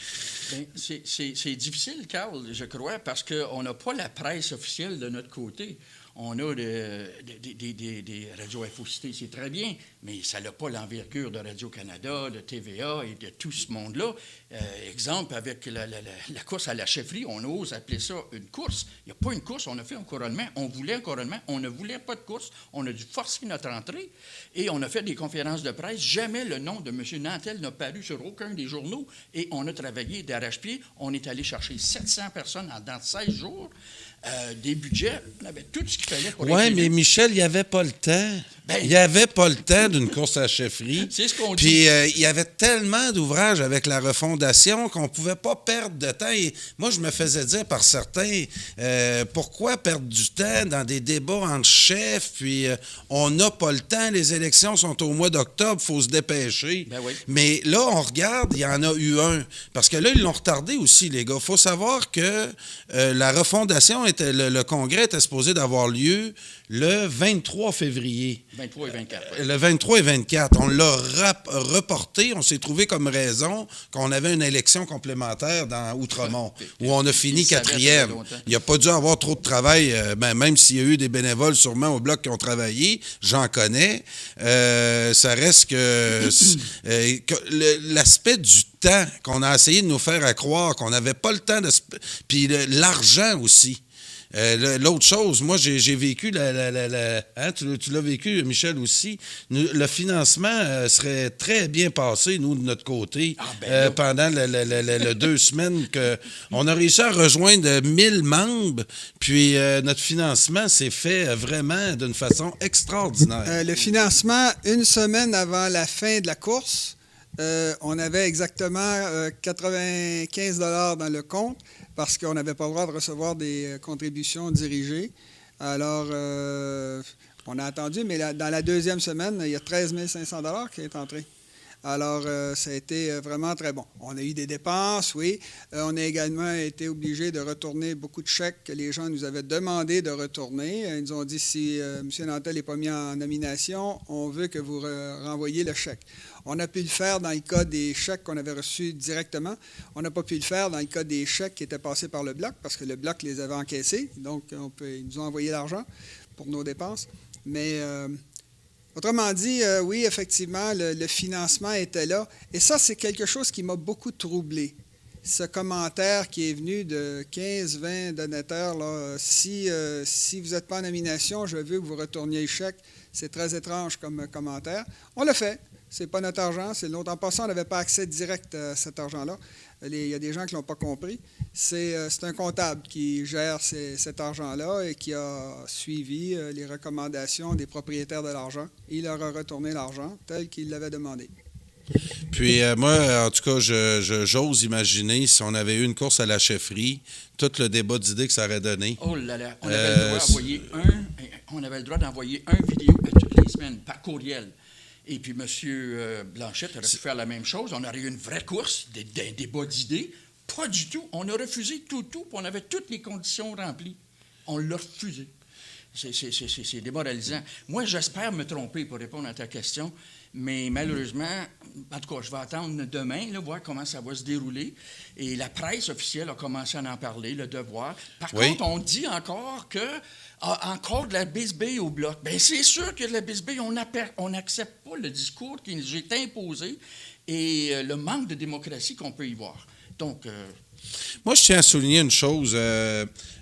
Bien, c'est difficile, Carl, je crois, parce qu'on n'a pas la presse officielle de notre côté. On a des radios infocités, c'est très bien, mais ça n'a pas l'envergure de Radio-Canada, de TVA et de tout ce monde-là. Exemple, avec la course à la chefferie, on ose appeler ça une course. Il n'y a pas une course, on a fait un couronnement. On voulait un couronnement, on ne voulait pas de course. On a dû forcer notre entrée et on a fait des conférences de presse. Jamais le nom de M. Nantel n'a paru sur aucun des journaux et on a travaillé d'arrache-pied. On est allé chercher 700 personnes dans 16 jours. Des budgets, on avait tout ce qu'il fallait pour Oui, mais Michel, il n'y avait pas le temps. Il n'y avait pas le temps d'une course à la chefferie. C'est ce qu'on dit. Puis il y avait tellement d'ouvrages avec la refondation qu'on ne pouvait pas perdre de temps. Et moi, je me faisais dire par certains, pourquoi perdre du temps dans des débats entre chefs? Puis on n'a pas le temps, les élections sont au mois d'octobre, il faut se dépêcher. Ben oui. Mais là, on regarde, il y en a eu un. Parce que là, ils l'ont retardé aussi, les gars. Il faut savoir que la refondation, le congrès était supposé d'avoir lieu le 23 février. 23 et 24. Le 23 et 24. On l'a reporté. On s'est trouvé comme raison qu'on avait une élection complémentaire dans Outremont, où on a fini 4e. Il n'y a pas dû avoir trop de travail, même s'il y a eu des bénévoles sûrement au Bloc qui ont travaillé, j'en connais. Ça reste que l'aspect du temps qu'on a essayé de nous faire croire qu'on n'avait pas le temps de... Puis l'argent aussi. L'autre chose, moi, j'ai vécu, hein, tu l'as vécu, Michel, aussi, le financement serait très bien passé, nous, de notre côté, pendant les 2 semaines qu'on a réussi à rejoindre 1000 membres, puis notre financement s'est fait vraiment d'une façon extraordinaire. Le financement, une semaine avant la fin de la course, on avait exactement 95 $ dans le compte parce qu'on n'avait pas le droit de recevoir des contributions dirigées. Alors, on a attendu, mais dans la deuxième semaine, il y a 13 500 $ qui est entré. Alors, ça a été vraiment très bon. On a eu des dépenses, oui. On a également été obligé de retourner beaucoup de chèques que les gens nous avaient demandé de retourner. Ils nous ont dit, si M. Nantel n'est pas mis en nomination, on veut que vous renvoyiez le chèque. On a pu le faire dans le cas des chèques qu'on avait reçus directement. On n'a pas pu le faire dans le cas des chèques qui étaient passés par le Bloc, parce que le Bloc les avait encaissés. Donc, ils nous ont envoyé l'argent pour nos dépenses. Mais... autrement dit, oui, effectivement, le financement était là. Et ça, c'est quelque chose qui m'a beaucoup troublé. Ce commentaire qui est venu de 15-20 donateurs, là, si vous n'êtes pas en nomination, je veux que vous retourniez le chèque. C'est très étrange comme commentaire. On l'a fait. Ce n'est pas notre argent, c'est l'autre. En passant, on n'avait pas accès direct à cet argent-là. Il y a des gens qui ne l'ont pas compris. C'est un comptable qui gère cet argent-là et qui a suivi les recommandations des propriétaires de l'argent. Il leur a retourné l'argent tel qu'il l'avait demandé. Puis moi, en tout cas, j'ose imaginer si on avait eu une course à la chefferie, tout le débat d'idées que ça aurait donné. Oh là là, on avait le droit d'envoyer une vidéo à toutes les semaines par courriel. Et puis, M. Blanchette aurait pu faire la même chose. On aurait eu une vraie course, des débats d'idées. Pas du tout. On a refusé tout, puis on avait toutes les conditions remplies. On l'a refusé. C'est démoralisant. Moi, j'espère me tromper pour répondre à ta question, mais malheureusement, en tout cas, je vais attendre demain, là, voir comment ça va se dérouler. Et la presse officielle a commencé à en parler, le Devoir. Par contre, on dit encore que encore de la bisbille au Bloc. Bien, c'est sûr que de la bisbille, on n'accepte pas le discours qui nous est imposé et le manque de démocratie qu'on peut y voir. Donc... Moi, je tiens à souligner une chose.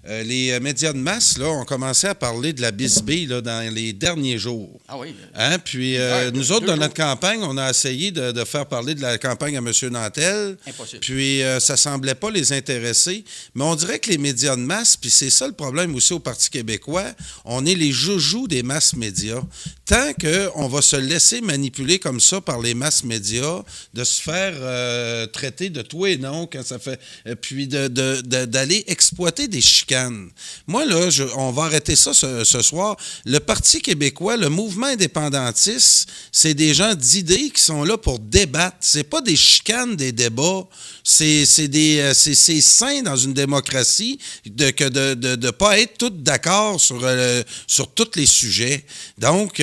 Les médias de masse là, ont commencé à parler de la bisbille là, dans les derniers jours. Ah oui. Hein? Puis nous autres, dans notre campagne, on a essayé de faire parler de la campagne à M. Nantel. Impossible. Puis ça semblait pas les intéresser. Mais on dirait que les médias de masse, puis c'est ça le problème aussi au Parti québécois, on est les joujous des masses médias. Tant qu'on va se laisser manipuler comme ça par les masses médias, de se faire traiter de tout et non, quand ça fait... puis d'aller exploiter des chicanes. Moi, là, on va arrêter ça ce soir. Le Parti québécois, le mouvement indépendantiste, c'est des gens d'idées qui sont là pour débattre. C'est pas des chicanes, des débats. C'est sain dans une démocratie de pas être tous d'accord sur tous les sujets. Donc,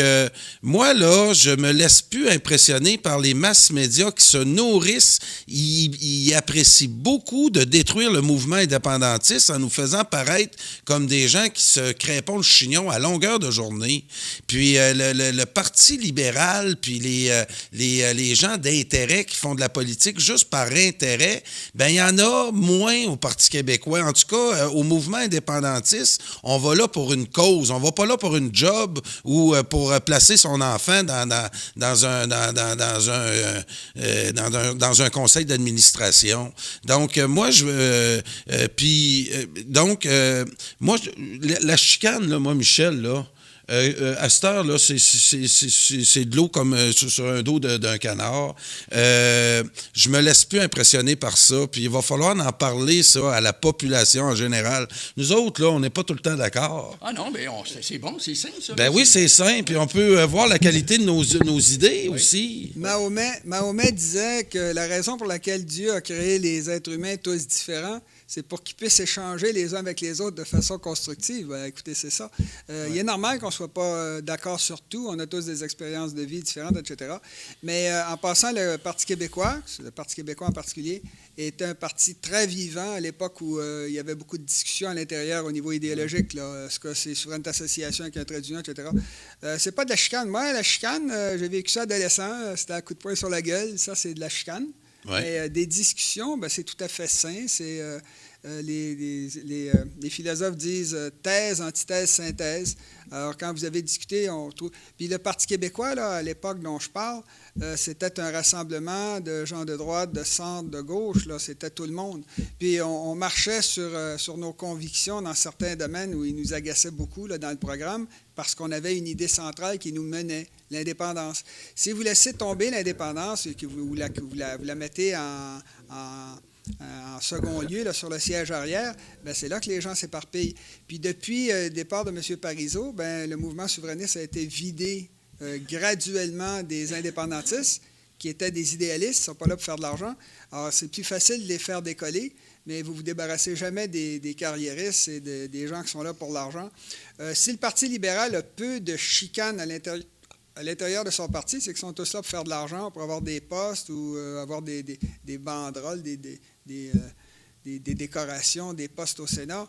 moi, là, je me laisse plus impressionner par les masses médias qui se nourrissent. Ils apprécient beaucoup de détruire le mouvement indépendantiste en nous faisant paraître comme des gens qui se crêpent le chignon à longueur de journée. Puis le Parti libéral, puis les gens d'intérêt qui font de la politique juste par intérêt, bien, il y en a moins au Parti québécois. En tout cas, au mouvement indépendantiste, on va là pour une cause. On va pas là pour une job ou pour placer son enfant dans un conseil d'administration. Donc, moi, moi, la chicane, là, moi, Michel, là, à cette heure, là, c'est de l'eau comme sur un dos d'un canard. Je me laisse plus impressionner par ça. Puis il va falloir en parler, ça, à la population en général. Nous autres, là, on n'est pas tout le temps d'accord. Ah non, mais c'est bon, c'est sain, ça. Ben oui, c'est sain. Puis on peut voir la qualité de nos idées aussi. Mahomet disait que la raison pour laquelle Dieu a créé les êtres humains tous différents, c'est pour qu'ils puissent échanger les uns avec les autres de façon constructive. Ben, écoutez, c'est ça. Il est normal qu'on ne soit pas d'accord sur tout. On a tous des expériences de vie différentes, etc. Mais en passant, le Parti québécois en particulier, est un parti très vivant à l'époque où il y avait beaucoup de discussions à l'intérieur au niveau idéologique. Là. Est-ce que c'est souveraineté association avec un trait d'union, etc. C'est pas de la chicane. Moi, la chicane, j'ai vécu ça adolescent. C'était un coup de poing sur la gueule. Ça, c'est de la chicane. Ouais. Mais des discussions, ben, c'est tout à fait sain. les philosophes disent thèse, antithèse, synthèse. Alors, quand vous avez discuté, on trouve... Puis le Parti québécois, là, à l'époque dont je parle, c'était un rassemblement de gens de droite, de centre, de gauche. Là, c'était tout le monde. Puis on marchait sur nos convictions dans certains domaines où ils nous agaçaient beaucoup là, dans le programme parce qu'on avait une idée centrale qui nous menait, l'indépendance. Si vous laissez tomber l'indépendance et que vous la mettez en second lieu là, sur le siège arrière, bien, c'est là que les gens s'éparpillent. Puis depuis le départ de M. Parizeau, bien, le mouvement souverainiste a été vidé graduellement des indépendantistes qui étaient des idéalistes, ils ne sont pas là pour faire de l'argent. Alors, c'est plus facile de les faire décoller, mais vous ne vous débarrassez jamais des carriéristes et des gens qui sont là pour l'argent. Si le Parti libéral a peu de chicanes à l'intérieur de son parti, c'est qu'ils sont tous là pour faire de l'argent, pour avoir des postes ou avoir des banderoles, des décorations, des postes au Sénat.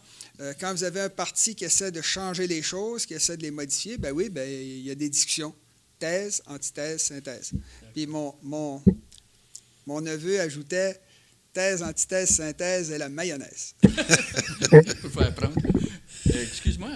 Quand vous avez un parti qui essaie de changer les choses, qui essaie de les modifier, ben oui, ben, il y a des discussions. Thèse, antithèse, synthèse. Puis mon neveu ajoutait thèse, antithèse, synthèse et la mayonnaise. Il faut apprendre. Excuse-moi,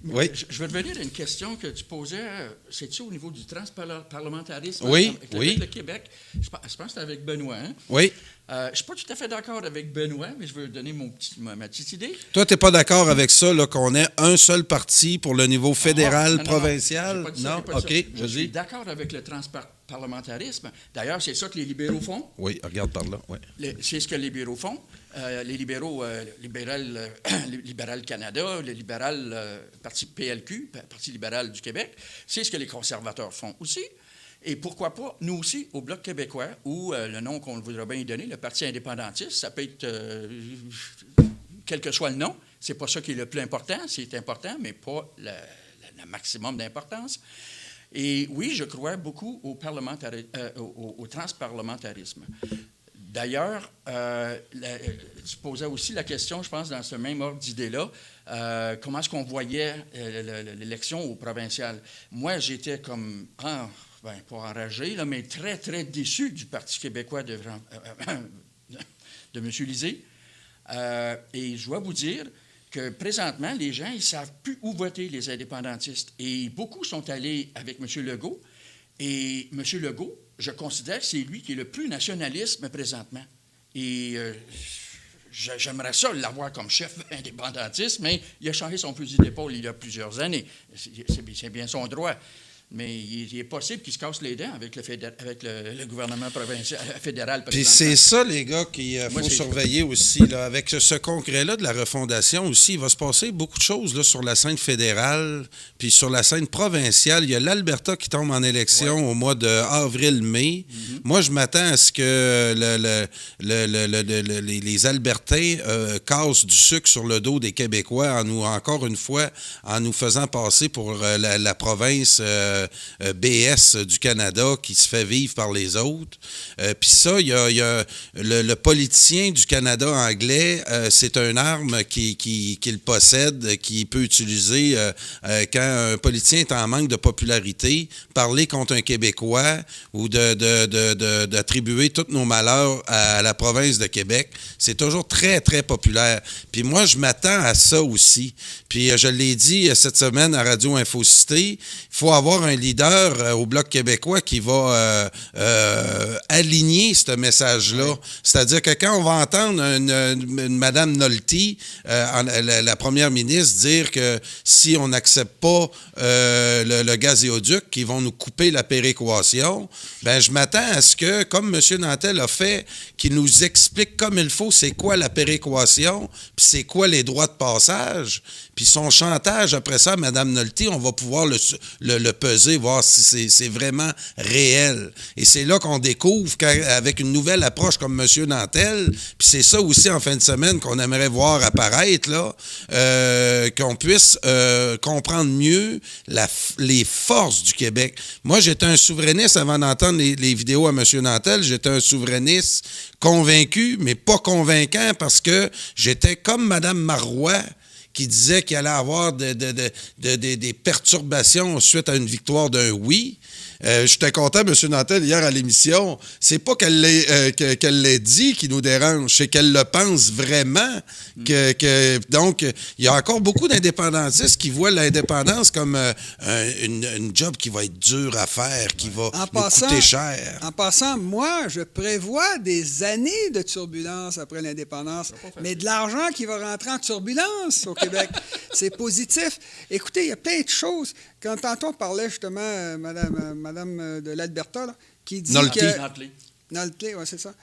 oui. Je vais revenir à une question que tu posais. C'est-tu au niveau du transparlementarisme oui, avec le Québec? Je pense que c'était avec Benoît. Hein? Oui. Je ne suis pas tout à fait d'accord avec Benoît, mais je veux donner ma petite idée. Toi, tu n'es pas d'accord avec ça, là, qu'on ait un seul parti pour le niveau fédéral, provincial? Non, OK, je suis d'accord avec le transparlementarisme. D'ailleurs, c'est ça que les libéraux font. Oui, regarde par là. Oui. C'est ce que les libéraux font. Les libéraux, libéral Canada, le libéral Parti PLQ, Parti libéral du Québec, c'est ce que les conservateurs font aussi. Et pourquoi pas, nous aussi, au Bloc québécois, ou le nom qu'on voudrait bien y donner, le Parti indépendantiste, ça peut être, quel que soit le nom, c'est pas ça qui est le plus important, c'est important, mais pas le maximum d'importance. Et oui, je crois beaucoup au transparlementarisme. D'ailleurs, tu posais aussi la question, je pense, dans ce même ordre d'idée-là, comment est-ce qu'on voyait l'élection au provincial. Moi, j'étais comme... pas enragé, là, mais très, très déçu du Parti québécois de M. Lisée. Et je dois vous dire que présentement, les gens, ils ne savent plus où voter, les indépendantistes. Et beaucoup sont allés avec M. Legault. Et M. Legault, je considère que c'est lui qui est le plus nationaliste présentement. Et j'aimerais ça l'avoir comme chef indépendantiste, mais il a changé son fusil d'épaule il y a plusieurs années. C'est bien son droit. Mais il est possible qu'il se casse les dents avec le gouvernement provincial, fédéral. Puis c'est ça, les gars, qu'il faut surveiller aussi. Là. Avec ce congrès-là de la refondation aussi, il va se passer beaucoup de choses là, sur la scène fédérale, puis sur la scène provinciale. Il y a l'Alberta qui tombe en élection au mois de avril-mai. Mm-hmm. Moi, je m'attends à ce que les Albertains cassent du sucre sur le dos des Québécois encore une fois, en nous faisant passer pour la province... BS du Canada qui se fait vivre par les autres. Puis ça, il y a le politicien du Canada anglais, c'est une arme qu'il possède, qu'il peut utiliser quand un politicien est en manque de popularité, parler contre un Québécois ou d'attribuer tous nos malheurs à la province de Québec. C'est toujours très, très populaire. Puis moi, je m'attends à ça aussi. Puis je l'ai dit cette semaine à Radio Infocité, il faut avoir un leader au Bloc québécois qui va aligner ce message-là. Oui. C'est-à-dire que quand on va entendre une Mme Nolte, la première ministre, dire que si on n'accepte pas le gazéoduc, qu'ils vont nous couper la péréquation, bien, je m'attends à ce que, comme M. Nantel a fait, qu'il nous explique comme il faut c'est quoi la péréquation, puis c'est quoi les droits de passage. Puis son chantage, après ça, Mme Nolte, on va pouvoir le peser, voir si c'est vraiment réel. Et c'est là qu'on découvre qu'avec une nouvelle approche comme M. Nantel, puis c'est ça aussi en fin de semaine qu'on aimerait voir apparaître, là, qu'on puisse comprendre mieux les forces du Québec. Moi, j'étais un souverainiste avant d'entendre les vidéos à M. Nantel, j'étais un souverainiste convaincu, mais pas convaincant parce que j'étais comme Mme Marois, qui disait qu'il allait avoir des perturbations suite à une victoire d'un oui. J'étais content, M. Nantel, hier à l'émission. C'est pas qu'elle l'ait dit qui nous dérange, c'est qu'elle le pense vraiment. Donc, il y a encore beaucoup d'indépendantistes qui voient l'indépendance comme une job qui va être dure à faire, qui va nous coûter cher. En passant, moi, je prévois des années de turbulence après l'indépendance, mais de l'argent qui va rentrer en turbulence au Québec. C'est positif. Écoutez, il y a plein de choses. Quand tantôt on parlait justement, Madame de l'Alberta, là, qui dit Notley, oui, c'est ça.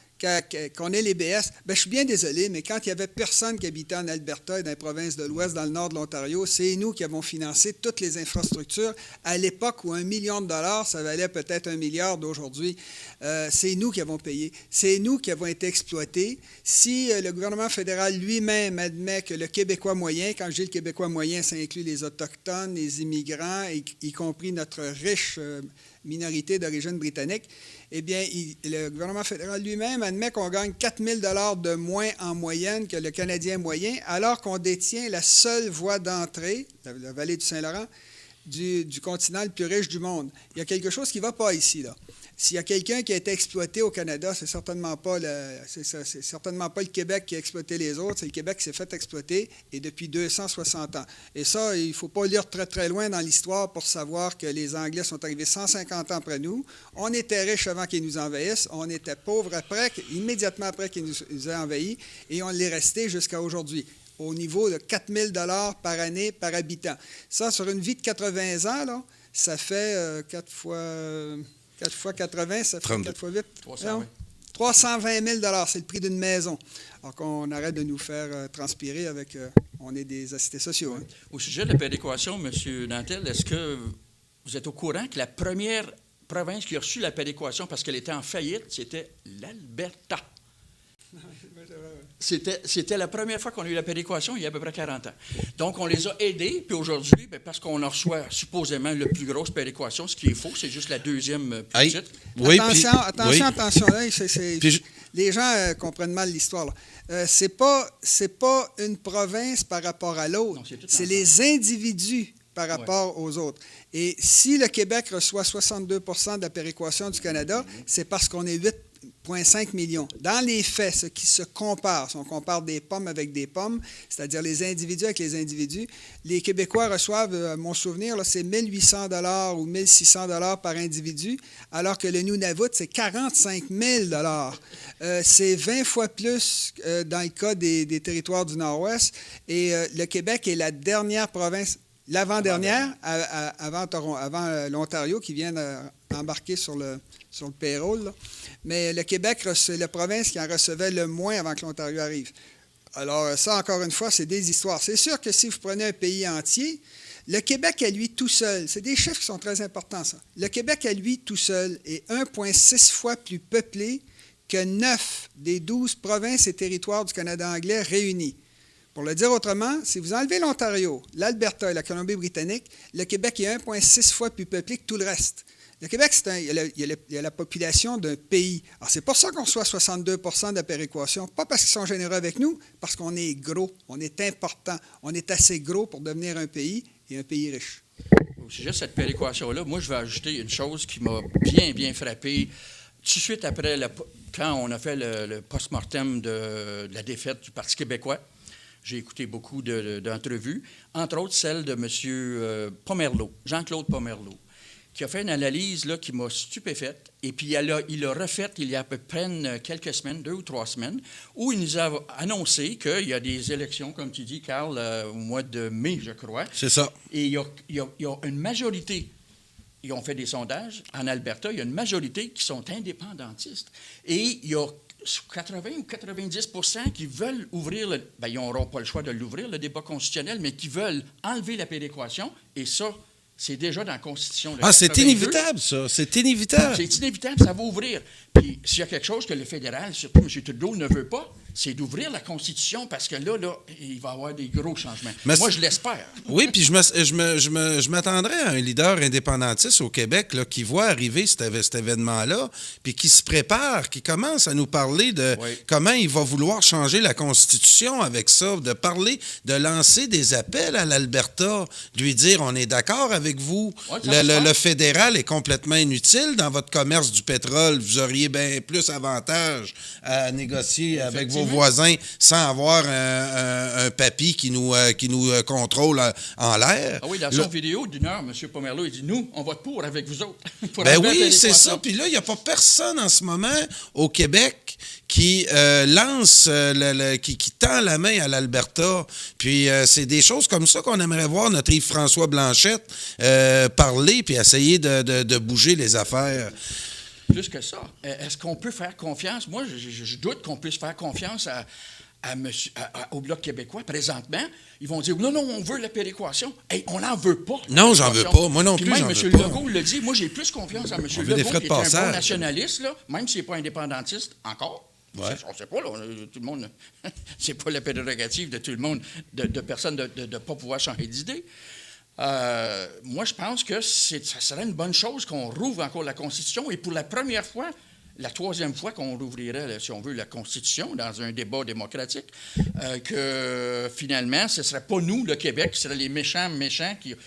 Qu'on ait les BS. Bien, je suis bien désolé, mais quand il n'y avait personne qui habitait en Alberta et dans les provinces de l'Ouest, dans le nord de l'Ontario, c'est nous qui avons financé toutes les infrastructures. À l'époque où $1 million, ça valait peut-être $1 milliard d'aujourd'hui, c'est nous qui avons payé. C'est nous qui avons été exploités. Si le gouvernement fédéral lui-même admet que le Québécois moyen, quand je dis le Québécois moyen, ça inclut les Autochtones, les immigrants, y compris notre riche minorité d'origine britannique, eh bien, le gouvernement fédéral lui-même admet qu'on gagne 4 000 $ de moins en moyenne que le Canadien moyen, alors qu'on détient la seule voie d'entrée, la vallée du Saint-Laurent, du continent le plus riche du monde. Il y a quelque chose qui ne va pas ici, là. S'il y a quelqu'un qui a été exploité au Canada, c'est certainement pas le Québec qui a exploité les autres, c'est le Québec qui s'est fait exploiter, et depuis 260 ans. Et ça, il ne faut pas lire très, très loin dans l'histoire pour savoir que les Anglais sont arrivés 150 ans après nous. On était riches avant qu'ils nous envahissent, on était pauvres immédiatement après qu'ils nous aient envahis, et on l'est resté jusqu'à aujourd'hui, au niveau de 4 000 $ par année par habitant. Ça, sur une vie de 80 ans, là, ça fait 4 fois 80, ça fait 32. 4 fois 8. 320. 320 000 $, c'est le prix d'une maison. Alors qu'on arrête de nous faire transpirer avec... on est des assistés sociaux. Hein. Au sujet de la péréquation, M. Nantel, est-ce que vous êtes au courant que la première province qui a reçu la péréquation parce qu'elle était en faillite, c'était l'Alberta? C'était la première fois qu'on a eu la péréquation il y a à peu près 40 ans. Donc, on les a aidés, puis aujourd'hui, parce qu'on en reçoit supposément la plus grosse péréquation, ce qui est faux, c'est juste la deuxième plus petite. Oui, attention, là, les gens comprennent mal l'histoire. C'est pas une province par rapport à l'autre, c'est les individus par rapport aux autres. Et si le Québec reçoit 62 % de la péréquation du Canada, c'est parce qu'on est 8,5 millions. Dans les faits, ce qui se compare, si on compare des pommes avec des pommes, c'est-à-dire les individus avec les individus, les Québécois reçoivent, à mon souvenir, là, c'est 1 800 $ ou 1 600 $ par individu, alors que le Nunavut, c'est 45 000 $. C'est 20 fois plus dans le cas des territoires du Nord-Ouest. Et le Québec est la dernière province, l'avant-dernière, avant l'Ontario, qui vient d'embarquer sur le payroll, là. Mais le Québec, c'est la province qui en recevait le moins avant que l'Ontario arrive. Alors, ça, encore une fois, c'est des histoires. C'est sûr que si vous prenez un pays entier, le Québec à lui tout seul, c'est des chiffres qui sont très importants, ça. Le Québec à lui tout seul est 1,6 fois plus peuplé que 9 des 12 provinces et territoires du Canada anglais réunis. Pour le dire autrement, si vous enlevez l'Ontario, l'Alberta et la Colombie-Britannique, le Québec est 1,6 fois plus peuplé que tout le reste. Le Québec, il y a la population d'un pays. Alors, c'est pour ça qu'on reçoit 62 % de la péréquation. Pas parce qu'ils sont généreux avec nous, parce qu'on est gros, on est important. On est assez gros pour devenir un pays et un pays riche. Au sujet de cette péréquation-là, moi, je vais ajouter une chose qui m'a bien, bien frappé. Tout de suite après, quand on a fait le post-mortem de la défaite du Parti québécois, j'ai écouté beaucoup d'entrevues, entre autres celle de M. Pomerleau, Jean-Claude Pomerleau, qui a fait une analyse là, qui m'a stupéfaite. Et puis, il l'a refaite il y a à peu près quelques semaines, 2 ou 3 semaines, où il nous a annoncé qu'il y a des élections, comme tu dis, Carl, au mois de mai, je crois. C'est ça. Et il y a une majorité, ils ont fait des sondages, en Alberta, il y a une majorité qui sont indépendantistes. Et il y a 80 ou 90 % qui veulent ouvrir, ils n'auront pas le choix de l'ouvrir, le débat constitutionnel, mais qui veulent enlever la péréquation, et ça, c'est déjà dans la Constitution. C'est inévitable, ça. C'est inévitable. C'est inévitable, ça va ouvrir. Puis, s'il y a quelque chose que le fédéral, surtout M. Trudeau, ne veut pas, c'est d'ouvrir la Constitution parce que là, il va y avoir des gros changements. Mais moi, je l'espère. Oui, puis je m'attendrais à un leader indépendantiste au Québec là, qui voit arriver cet événement-là, puis qui se prépare, qui commence à nous parler de comment il va vouloir changer la Constitution avec ça, de lancer des appels à l'Alberta, de lui dire on est d'accord avec avec vous. Ouais, ça va se Le faire. fédéral est complètement inutile dans votre commerce du pétrole. Vous auriez bien plus avantage à négocier avec vos Effectivement. voisins sans avoir un papy qui nous contrôle en l'air. Ah oui, dans son vidéo d'une heure, M. Pomerleau, il dit, nous, on vote pour avec vous autres. Pour Ben enlever la oui, c'est péréquation. ça. Puis là, il n'y a pas personne en ce moment au Québec qui lance, qui tend la main à l'Alberta. Puis c'est des choses comme ça qu'on aimerait voir notre Yves-François Blanchette parler puis essayer de bouger les affaires. Plus que ça, est-ce qu'on peut faire confiance? Moi, je doute qu'on puisse faire confiance au Bloc québécois présentement. Ils vont dire, non, on veut la péréquation. Hey, on n'en veut pas. Non, j'en veux pas. Moi non Puis plus, même j'en M. veux pas. Legault le dit, moi, j'ai plus confiance en M. On veut des Legault, frais qui de est un bon passage. nationaliste, là, même s'il n'est pas indépendantiste encore. Ouais. On ne sait pas, là, tout le monde, c'est pas la prérogative de tout le monde, de personne de ne pas pouvoir changer d'idée. Moi, je pense que ça serait une bonne chose qu'on rouvre encore la Constitution et pour la première fois, la troisième fois qu'on rouvrirait, si on veut, la Constitution dans un débat démocratique, que finalement, ce ne serait pas nous, le Québec, ce serait les méchants,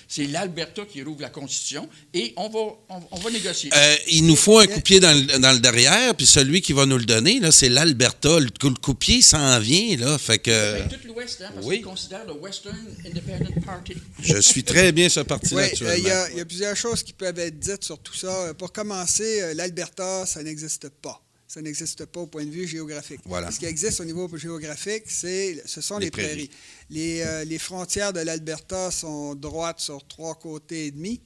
c'est l'Alberta qui rouvre la Constitution et on va négocier. Il nous faut un coupier dans le derrière, puis celui qui va nous le donner, là, c'est l'Alberta. Le coupier s'en vient, là, fait que... Ben, tout l'Ouest, hein, parce oui. qu'ils considèrent le Western Independent Party. Je suis très bien ce parti-là Oui, actuellement. il y a plusieurs choses qui peuvent être dites sur tout ça. Pour commencer, l'Alberta, ça n'existe pas. Ça n'existe pas au point de vue géographique. Voilà. Ce qui existe au niveau géographique, ce sont les prairies. Les frontières de l'Alberta sont droites sur 3 côtés et demi.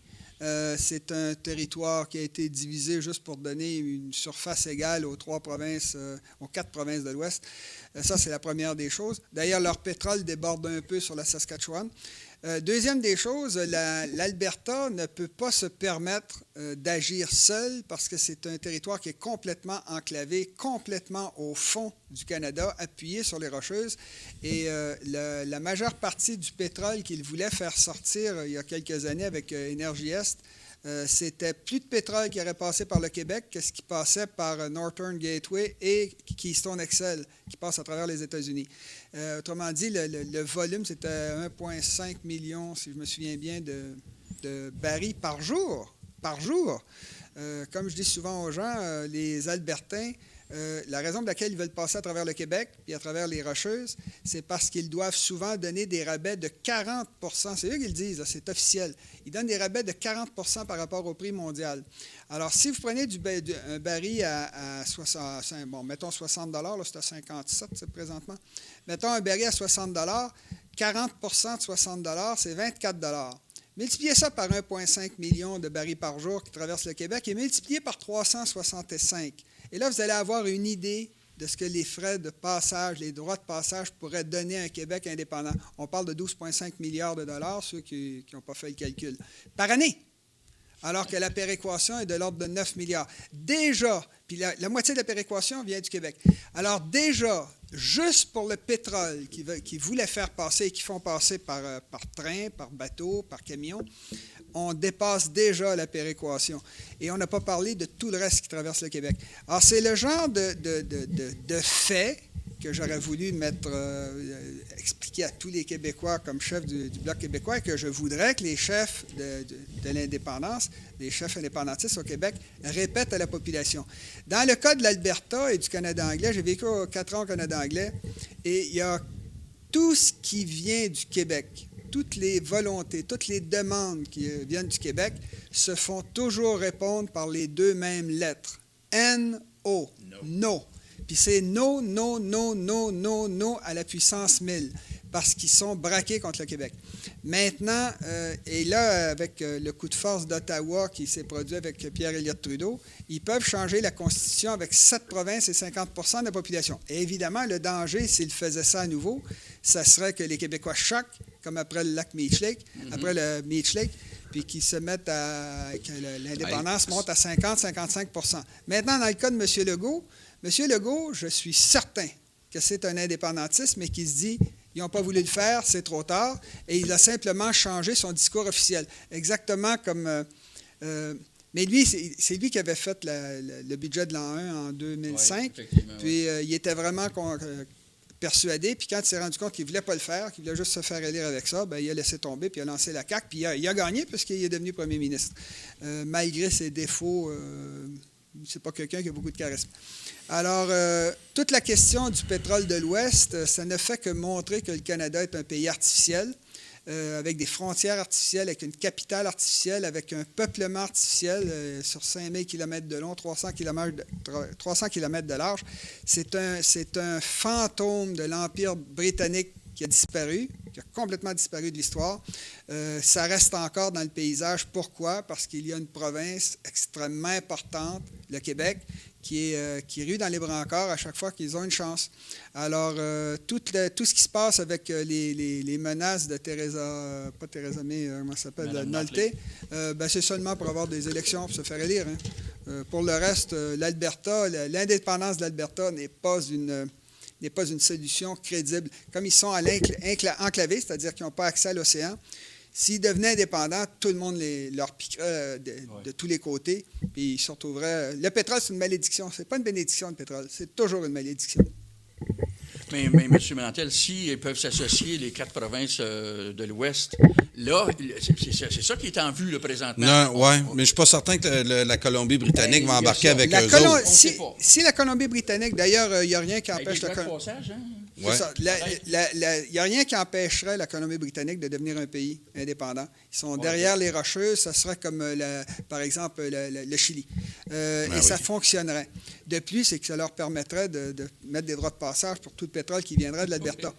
C'est un territoire qui a été divisé juste pour donner une surface égale aux 4 provinces de l'Ouest. Ça, c'est la première des choses. D'ailleurs, leur pétrole déborde un peu sur la Saskatchewan. Deuxième des choses, l'Alberta ne peut pas se permettre d'agir seul parce que c'est un territoire qui est complètement enclavé, complètement au fond du Canada, appuyé sur les Rocheuses. Et la majeure partie du pétrole qu'ils voulaient faire sortir il y a quelques années avec Énergie Est, c'était plus de pétrole qui aurait passé par le Québec que ce qui passait par Northern Gateway et Keystone XL, qui passe à travers les États-Unis. Autrement dit, le volume, c'était 1,5 million, si je me souviens bien, de barils par jour. Comme je dis souvent aux gens, les Albertains, la raison pour laquelle ils veulent passer à travers le Québec et à travers les Rocheuses, c'est parce qu'ils doivent souvent donner des rabais de 40 %. C'est eux qui le disent, là, c'est officiel. Ils donnent des rabais de 40 % par rapport au prix mondial. Alors, si vous prenez un baril à 60 $, bon, mettons 60 $, là, c'est à 57 présentement. Mettons un baril à 60 $, 40 % de 60 $, c'est 24 $. Multipliez ça par 1,5 million de barils par jour qui traversent le Québec et multipliez par 365. Et là, vous allez avoir une idée de ce que les frais de passage, les droits de passage pourraient donner à un Québec indépendant. On parle de 12,5 milliards de dollars, ceux qui n'ont pas fait le calcul, par année, alors que la péréquation est de l'ordre de 9 milliards. Déjà, puis la moitié de la péréquation vient du Québec. Alors déjà, juste pour le pétrole qu'ils voulaient faire passer et qu'ils font passer par train, par bateau, par camion, on dépasse déjà la péréquation. Et on n'a pas parlé de tout le reste qui traverse le Québec. Alors, c'est le genre de fait que j'aurais voulu expliquer à tous les Québécois comme chef du Bloc québécois et que je voudrais que les chefs de l'indépendance, les chefs indépendantistes au Québec, répètent à la population. Dans le cas de l'Alberta et du Canada anglais, j'ai vécu 4 ans au Canada anglais, et il y a tout ce qui vient du Québec, toutes les volontés, toutes les demandes qui viennent du Québec se font toujours répondre par les 2 mêmes lettres. N-O. No. Puis c'est no, no, no, no, no, no à la puissance 1000 parce qu'ils sont braqués contre le Québec. Maintenant, et là, avec le coup de force d'Ottawa qui s'est produit avec Pierre Elliott Trudeau, ils peuvent changer la Constitution avec 7 provinces et 50 % de la population. Et évidemment, le danger, s'ils faisaient ça à nouveau, ça serait que les Québécois choquent, comme après le lac Meech Lake, après le Meech Lake, puis qu'ils se mettent que l'indépendance monte à 50-55 %. Maintenant, dans le cas de M. Legault, je suis certain que c'est un indépendantiste, mais qui se dit ils n'ont pas voulu le faire, c'est trop tard, et il a simplement changé son discours officiel. Exactement comme... mais lui, c'est lui qui avait fait le budget de l'an 1 en 2005, Oui, puis il était vraiment persuadé. Puis quand il s'est rendu compte qu'il ne voulait pas le faire, qu'il voulait juste se faire élire avec ça, il a laissé tomber, puis il a lancé la CAQ, puis il a gagné puisqu'il est devenu premier ministre. Malgré ses défauts, c'est pas quelqu'un qui a beaucoup de charisme. Alors, toute la question du pétrole de l'Ouest, ça ne fait que montrer que le Canada est un pays artificiel, avec des frontières artificielles, avec une capitale artificielle, avec un peuplement artificiel sur 5000 km de long, 300 km de large. C'est un fantôme de l'Empire britannique qui a disparu, qui a complètement disparu de l'histoire. Ça reste encore dans le paysage. Pourquoi? Parce qu'il y a une province extrêmement importante, le Québec, qui rue dans les brancards à chaque fois qu'ils ont une chance. Alors, tout ce qui se passe avec les menaces de pas Theresa May, comment ça s'appelle, de Nolte, c'est seulement pour avoir des élections, pour se faire élire. Hein. Pour le reste, l'indépendance de l'Alberta n'est pas une solution crédible. Comme ils sont enclavés, c'est-à-dire qu'ils n'ont pas accès à l'océan, s'ils devenaient indépendants, tout le monde leur piquerait de tous les côtés, puis ils se retrouveraient... Le pétrole, c'est une malédiction. Ce n'est pas une bénédiction, le pétrole. C'est toujours une malédiction. Mais M. Mantel, s'ils peuvent s'associer, les 4 provinces de l'Ouest, là, c'est ça qui est en vue, là, présentement. Non, oui, mais je ne suis pas certain que la Colombie-Britannique va embarquer avec eux autres. Si la Colombie-Britannique, d'ailleurs, il n'y a rien qui empêche... Ouais. Il n'y a rien qui empêcherait la Colombie-Britannique de devenir un pays indépendant. Ils sont derrière les Rocheuses, ça serait comme, par exemple, le Chili. Ça fonctionnerait. De plus, c'est que ça leur permettrait de mettre des droits de passage pour tout le pétrole qui viendrait de l'Alberta.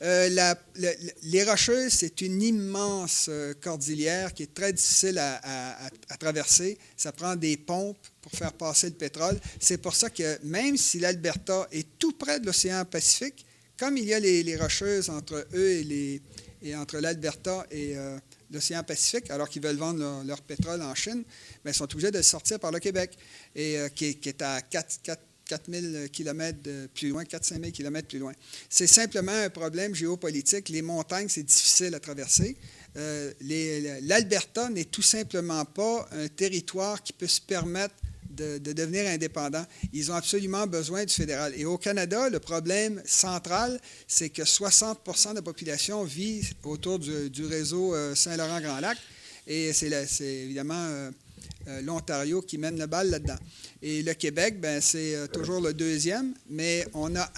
Les Rocheuses, c'est une immense cordillère qui est très difficile à traverser. Ça prend des pompes pour faire passer le pétrole. C'est pour ça que même si l'Alberta est tout près de l'océan Pacifique, comme il y a les Rocheuses entre eux et entre l'Alberta et l'océan Pacifique, alors qu'ils veulent vendre leur pétrole en Chine, bien, ils sont obligés de le sortir par le Québec, qui est à 4000 km plus loin, 4-5 000 km plus loin. C'est simplement un problème géopolitique. Les montagnes, c'est difficile à traverser. L'Alberta n'est tout simplement pas un territoire qui peut se permettre de devenir indépendant. Ils ont absolument besoin du fédéral. Et au Canada, le problème central, c'est que 60 % de la population vit autour du réseau Saint-Laurent-Grand-Lac. Et c'est évidemment l'Ontario qui mène le bal là-dedans. Et le Québec, c'est toujours le deuxième, mais on a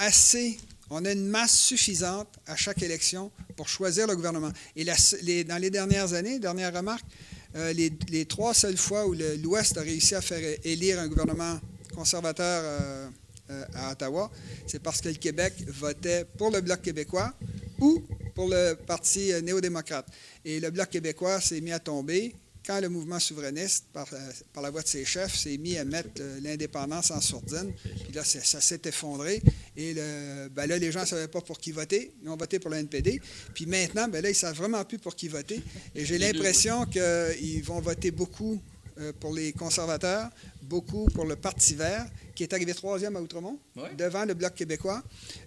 une masse suffisante à chaque élection pour choisir le gouvernement. Et dans les dernières années, dernière remarque, les 3 seules fois où l'Ouest a réussi à faire élire un gouvernement conservateur à Ottawa, c'est parce que le Québec votait pour le Bloc québécois ou pour le Parti néo-démocrate. Et le Bloc québécois s'est mis à tomber quand le mouvement souverainiste, par la voix de ses chefs, s'est mis à mettre l'indépendance en sourdine. Puis là, ça s'est effondré. Et là, les gens ne savaient pas pour qui voter. Ils ont voté pour le NPD. Puis maintenant, là, ils ne savent vraiment plus pour qui voter. Et j'ai l'impression qu'ils vont voter beaucoup pour les conservateurs, beaucoup pour le Parti vert, qui est arrivé 3e à Outremont, devant le Bloc québécois.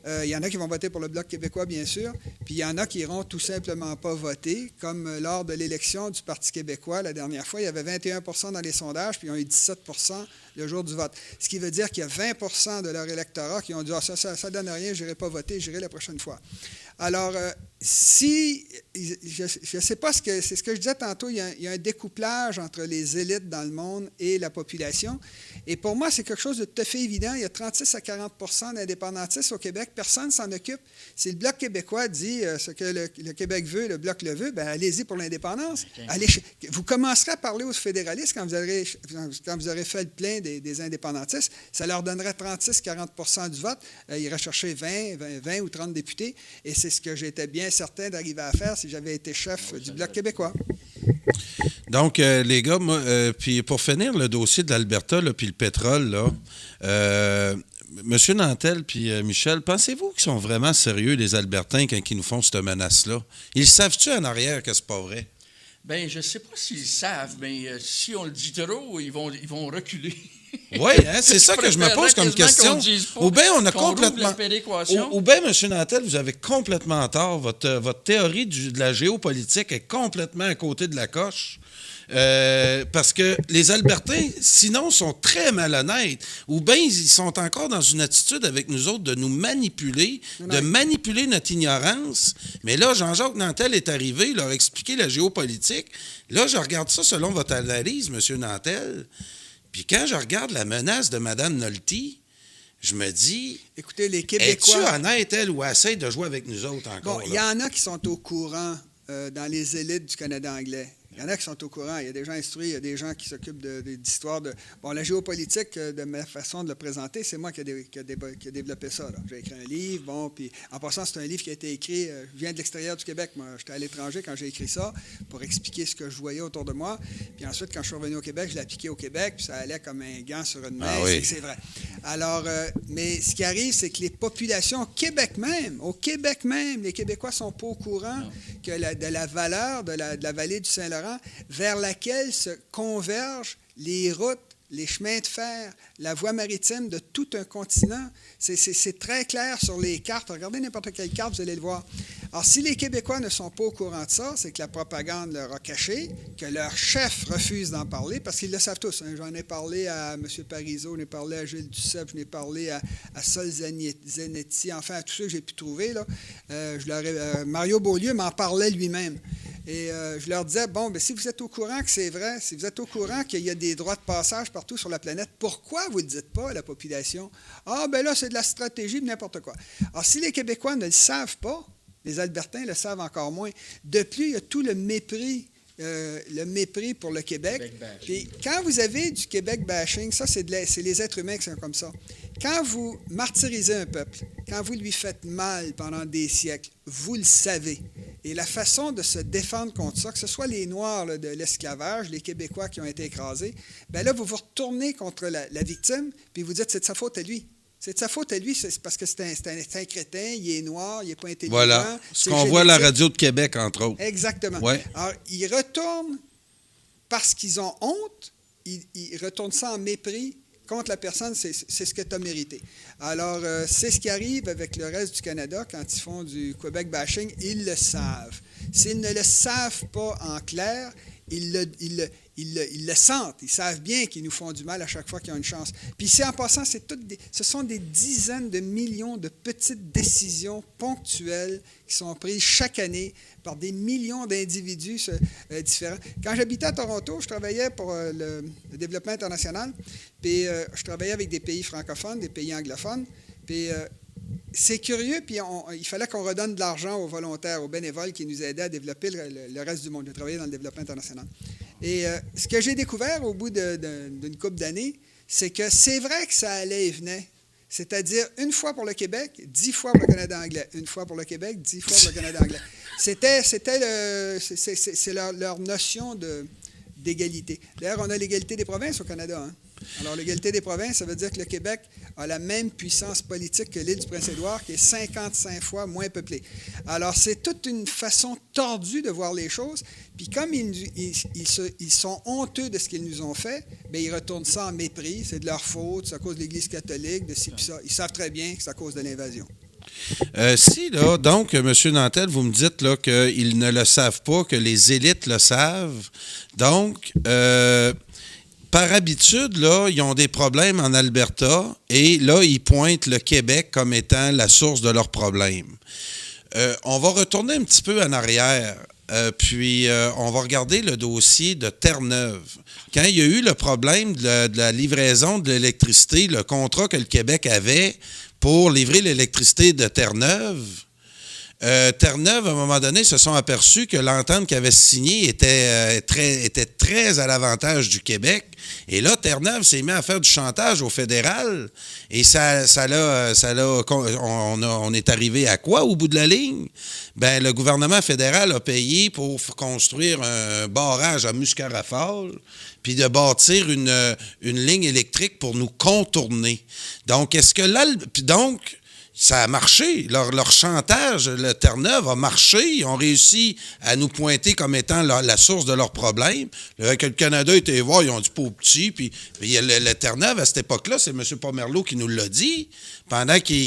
Il y en a qui vont voter pour le Bloc québécois, bien sûr, puis il y en a qui n'iront tout simplement pas voter, comme lors de l'élection du Parti québécois la dernière fois. Il y avait 21 % dans les sondages, puis ils ont eu 17 % le jour du vote. Ce qui veut dire qu'il y a 20 % de leur électorat qui ont dit « Ah, ça ne donne rien, je n'irai pas voter, j'irai la prochaine fois ». Alors, je ne sais pas, c'est ce que je disais tantôt, il y a un découplage entre les élites dans le monde et la population. Et pour moi, c'est quelque chose de tout à fait évident. Il y a 36 à 40 % d'indépendantistes au Québec. Personne ne s'en occupe. Si le Bloc québécois dit ce que le Québec veut, le Bloc le veut, allez-y pour l'indépendance. Vous commencerez à parler aux fédéralistes quand vous aurez fait le plein des indépendantistes. Ça leur donnerait 36-40 % du vote. Ils iraient chercher 20 ou 30 députés. Et c'est ce que j'étais bien certain d'arriver à faire si j'avais été chef du Bloc québécois. Donc, les gars, puis pour finir le dossier de l'Alberta, puis le pétrole, là, M. Nantel puis Michel, pensez-vous qu'ils sont vraiment sérieux, les Albertains, quand ils nous font cette menace-là? Ils savent-tu en arrière que c'est pas vrai? Bien, je ne sais pas s'ils savent, mais si on le dit trop, ils vont reculer. Oui, hein, c'est ça que je me pose comme question. Ou bien on a complètement... Ou bien, M. Nantel, vous avez complètement tort. Votre théorie de la géopolitique est complètement à côté de la coche. Parce que les Albertains, sinon, sont très malhonnêtes. Ou bien ils sont encore dans une attitude avec nous autres de nous manipuler, de manipuler notre ignorance. Mais là, Jean-Jacques Nantel est arrivé, il leur a expliqué la géopolitique. Là, je regarde ça selon votre analyse, M. Nantel. Puis quand je regarde la menace de Mme Nolte, je me dis... Écoutez, les Québécois... Es-tu honnête, elle, ou essaie de jouer avec nous autres encore? Bon, il y en a qui sont au courant dans les élites du Canada anglais. Il y en a qui sont au courant. Il y a des gens instruits, il y a des gens qui s'occupent d'histoires de... Bon, la géopolitique, de ma façon de le présenter, c'est moi qui a développé ça. J'ai écrit un livre, bon, puis en passant, c'est un livre qui a été écrit, je viens de l'extérieur du Québec. Moi, j'étais à l'étranger quand j'ai écrit ça pour expliquer ce que je voyais autour de moi. Puis ensuite, quand je suis revenu au Québec, je l'ai appliqué au Québec, puis ça allait comme un gant sur une main. Ah oui. C'est vrai. Alors, mais ce qui arrive, c'est que les populations au Québec même, les Québécois sont pas au courant de la valeur de la vallée du Saint-Laurent vers laquelle se convergent les routes, les chemins de fer, la voie maritime de tout un continent. C'est très clair sur les cartes. Regardez n'importe quelle carte, vous allez le voir. Alors, si les Québécois ne sont pas au courant de ça, c'est que la propagande leur a caché, que leur chef refuse d'en parler, parce qu'ils le savent tous. Hein. J'en ai parlé à M. Parizeau, j'en ai parlé à Gilles Duceppe, j'en ai parlé à Sol Zanetti, enfin à tous ceux que j'ai pu trouver. Là. Mario Beaulieu m'en parlait lui-même. Et je leur disais, bon, bien, si vous êtes au courant que c'est vrai, si vous êtes au courant qu'il y a des droits de passage partout sur la planète, pourquoi vous ne le dites pas à la population? Ah, ben là, c'est de la stratégie, n'importe quoi. Alors, si les Québécois ne le savent pas, les Albertains le savent encore moins. De plus, il y a tout le mépris pour le Québec. Puis quand vous avez du Québec bashing, ça, c'est les êtres humains qui sont comme ça. Quand vous martyrisez un peuple, quand vous lui faites mal pendant des siècles, vous le savez. Et la façon de se défendre contre ça, que ce soit les Noirs là, de l'esclavage, les Québécois qui ont été écrasés, bien là, vous vous retournez contre la victime, puis vous dites c'est de sa faute à lui. C'est de sa faute à lui, c'est parce que c'est un crétin, il est noir, il n'est pas intelligent. Voilà, ce qu'on voit à la radio de Québec, entre autres. Exactement. Ouais. Alors, ils retournent, parce qu'ils ont honte, ils retournent ça en mépris contre la personne, c'est ce que tu as mérité. Alors, c'est ce qui arrive avec le reste du Canada quand ils font du Québec bashing, ils le savent. S'ils ne le savent pas en clair, ils le sentent. Ils savent bien qu'ils nous font du mal à chaque fois qu'ils ont une chance. Puis ici, en passant, ce sont des dizaines de millions de petites décisions ponctuelles qui sont prises chaque année par des millions d'individus différents. Quand j'habitais à Toronto, je travaillais pour le développement international, puis je travaillais avec des pays francophones, des pays anglophones, puis c'est curieux, puis il fallait qu'on redonne de l'argent aux volontaires, aux bénévoles qui nous aidaient à développer le reste du monde. J'ai travaillé dans le développement international. Et ce que j'ai découvert au bout d'une couple d'années, c'est que c'est vrai que ça allait et venait. C'est-à-dire, une fois pour le Québec, 10 fois pour le Canada anglais. Une fois pour le Québec, 10 fois pour le Canada anglais. C'est leur notion d'égalité. D'ailleurs, on a l'égalité des provinces au Canada. Hein? Alors, l'égalité des provinces, ça veut dire que le Québec a la même puissance politique que l'île du Prince-Édouard, qui est 55 fois moins peuplée. Alors, c'est toute une façon tordue de voir les choses. Puis comme ils sont honteux de ce qu'ils nous ont fait, bien, ils retournent ça en mépris. C'est de leur faute, c'est à cause de l'Église catholique, de ci puis ça. Ils savent très bien que c'est à cause de l'invasion. Si, là, donc, M. Nantel, vous me dites là, qu'ils ne le savent pas, que les élites le savent. Donc, par habitude, là, ils ont des problèmes en Alberta et là, ils pointent le Québec comme étant la source de leurs problèmes. On va retourner un petit peu en arrière. Puis, on va regarder le dossier de Terre-Neuve. Quand il y a eu le problème de la livraison de l'électricité, le contrat que le Québec avait pour livrer l'électricité de Terre-Neuve, Terre-Neuve, à un moment donné, se sont aperçus que l'entente qu'ils avaient signée était très à l'avantage du Québec. Et là, Terre-Neuve s'est mis à faire du chantage au fédéral. Et on est arrivé à quoi au bout de la ligne? Ben, le gouvernement fédéral a payé pour construire un barrage à Muscarafal, puis de bâtir une ligne électrique pour nous contourner. Donc, ça a marché. Leur chantage, le Terre-Neuve, a marché. Ils ont réussi à nous pointer comme étant la source de leurs problèmes. Que le Canada était voir, ils ont dit pauvre petit. Puis le Terre-Neuve, à cette époque-là, c'est M. Pomerleau qui nous l'a dit, pendant qu'il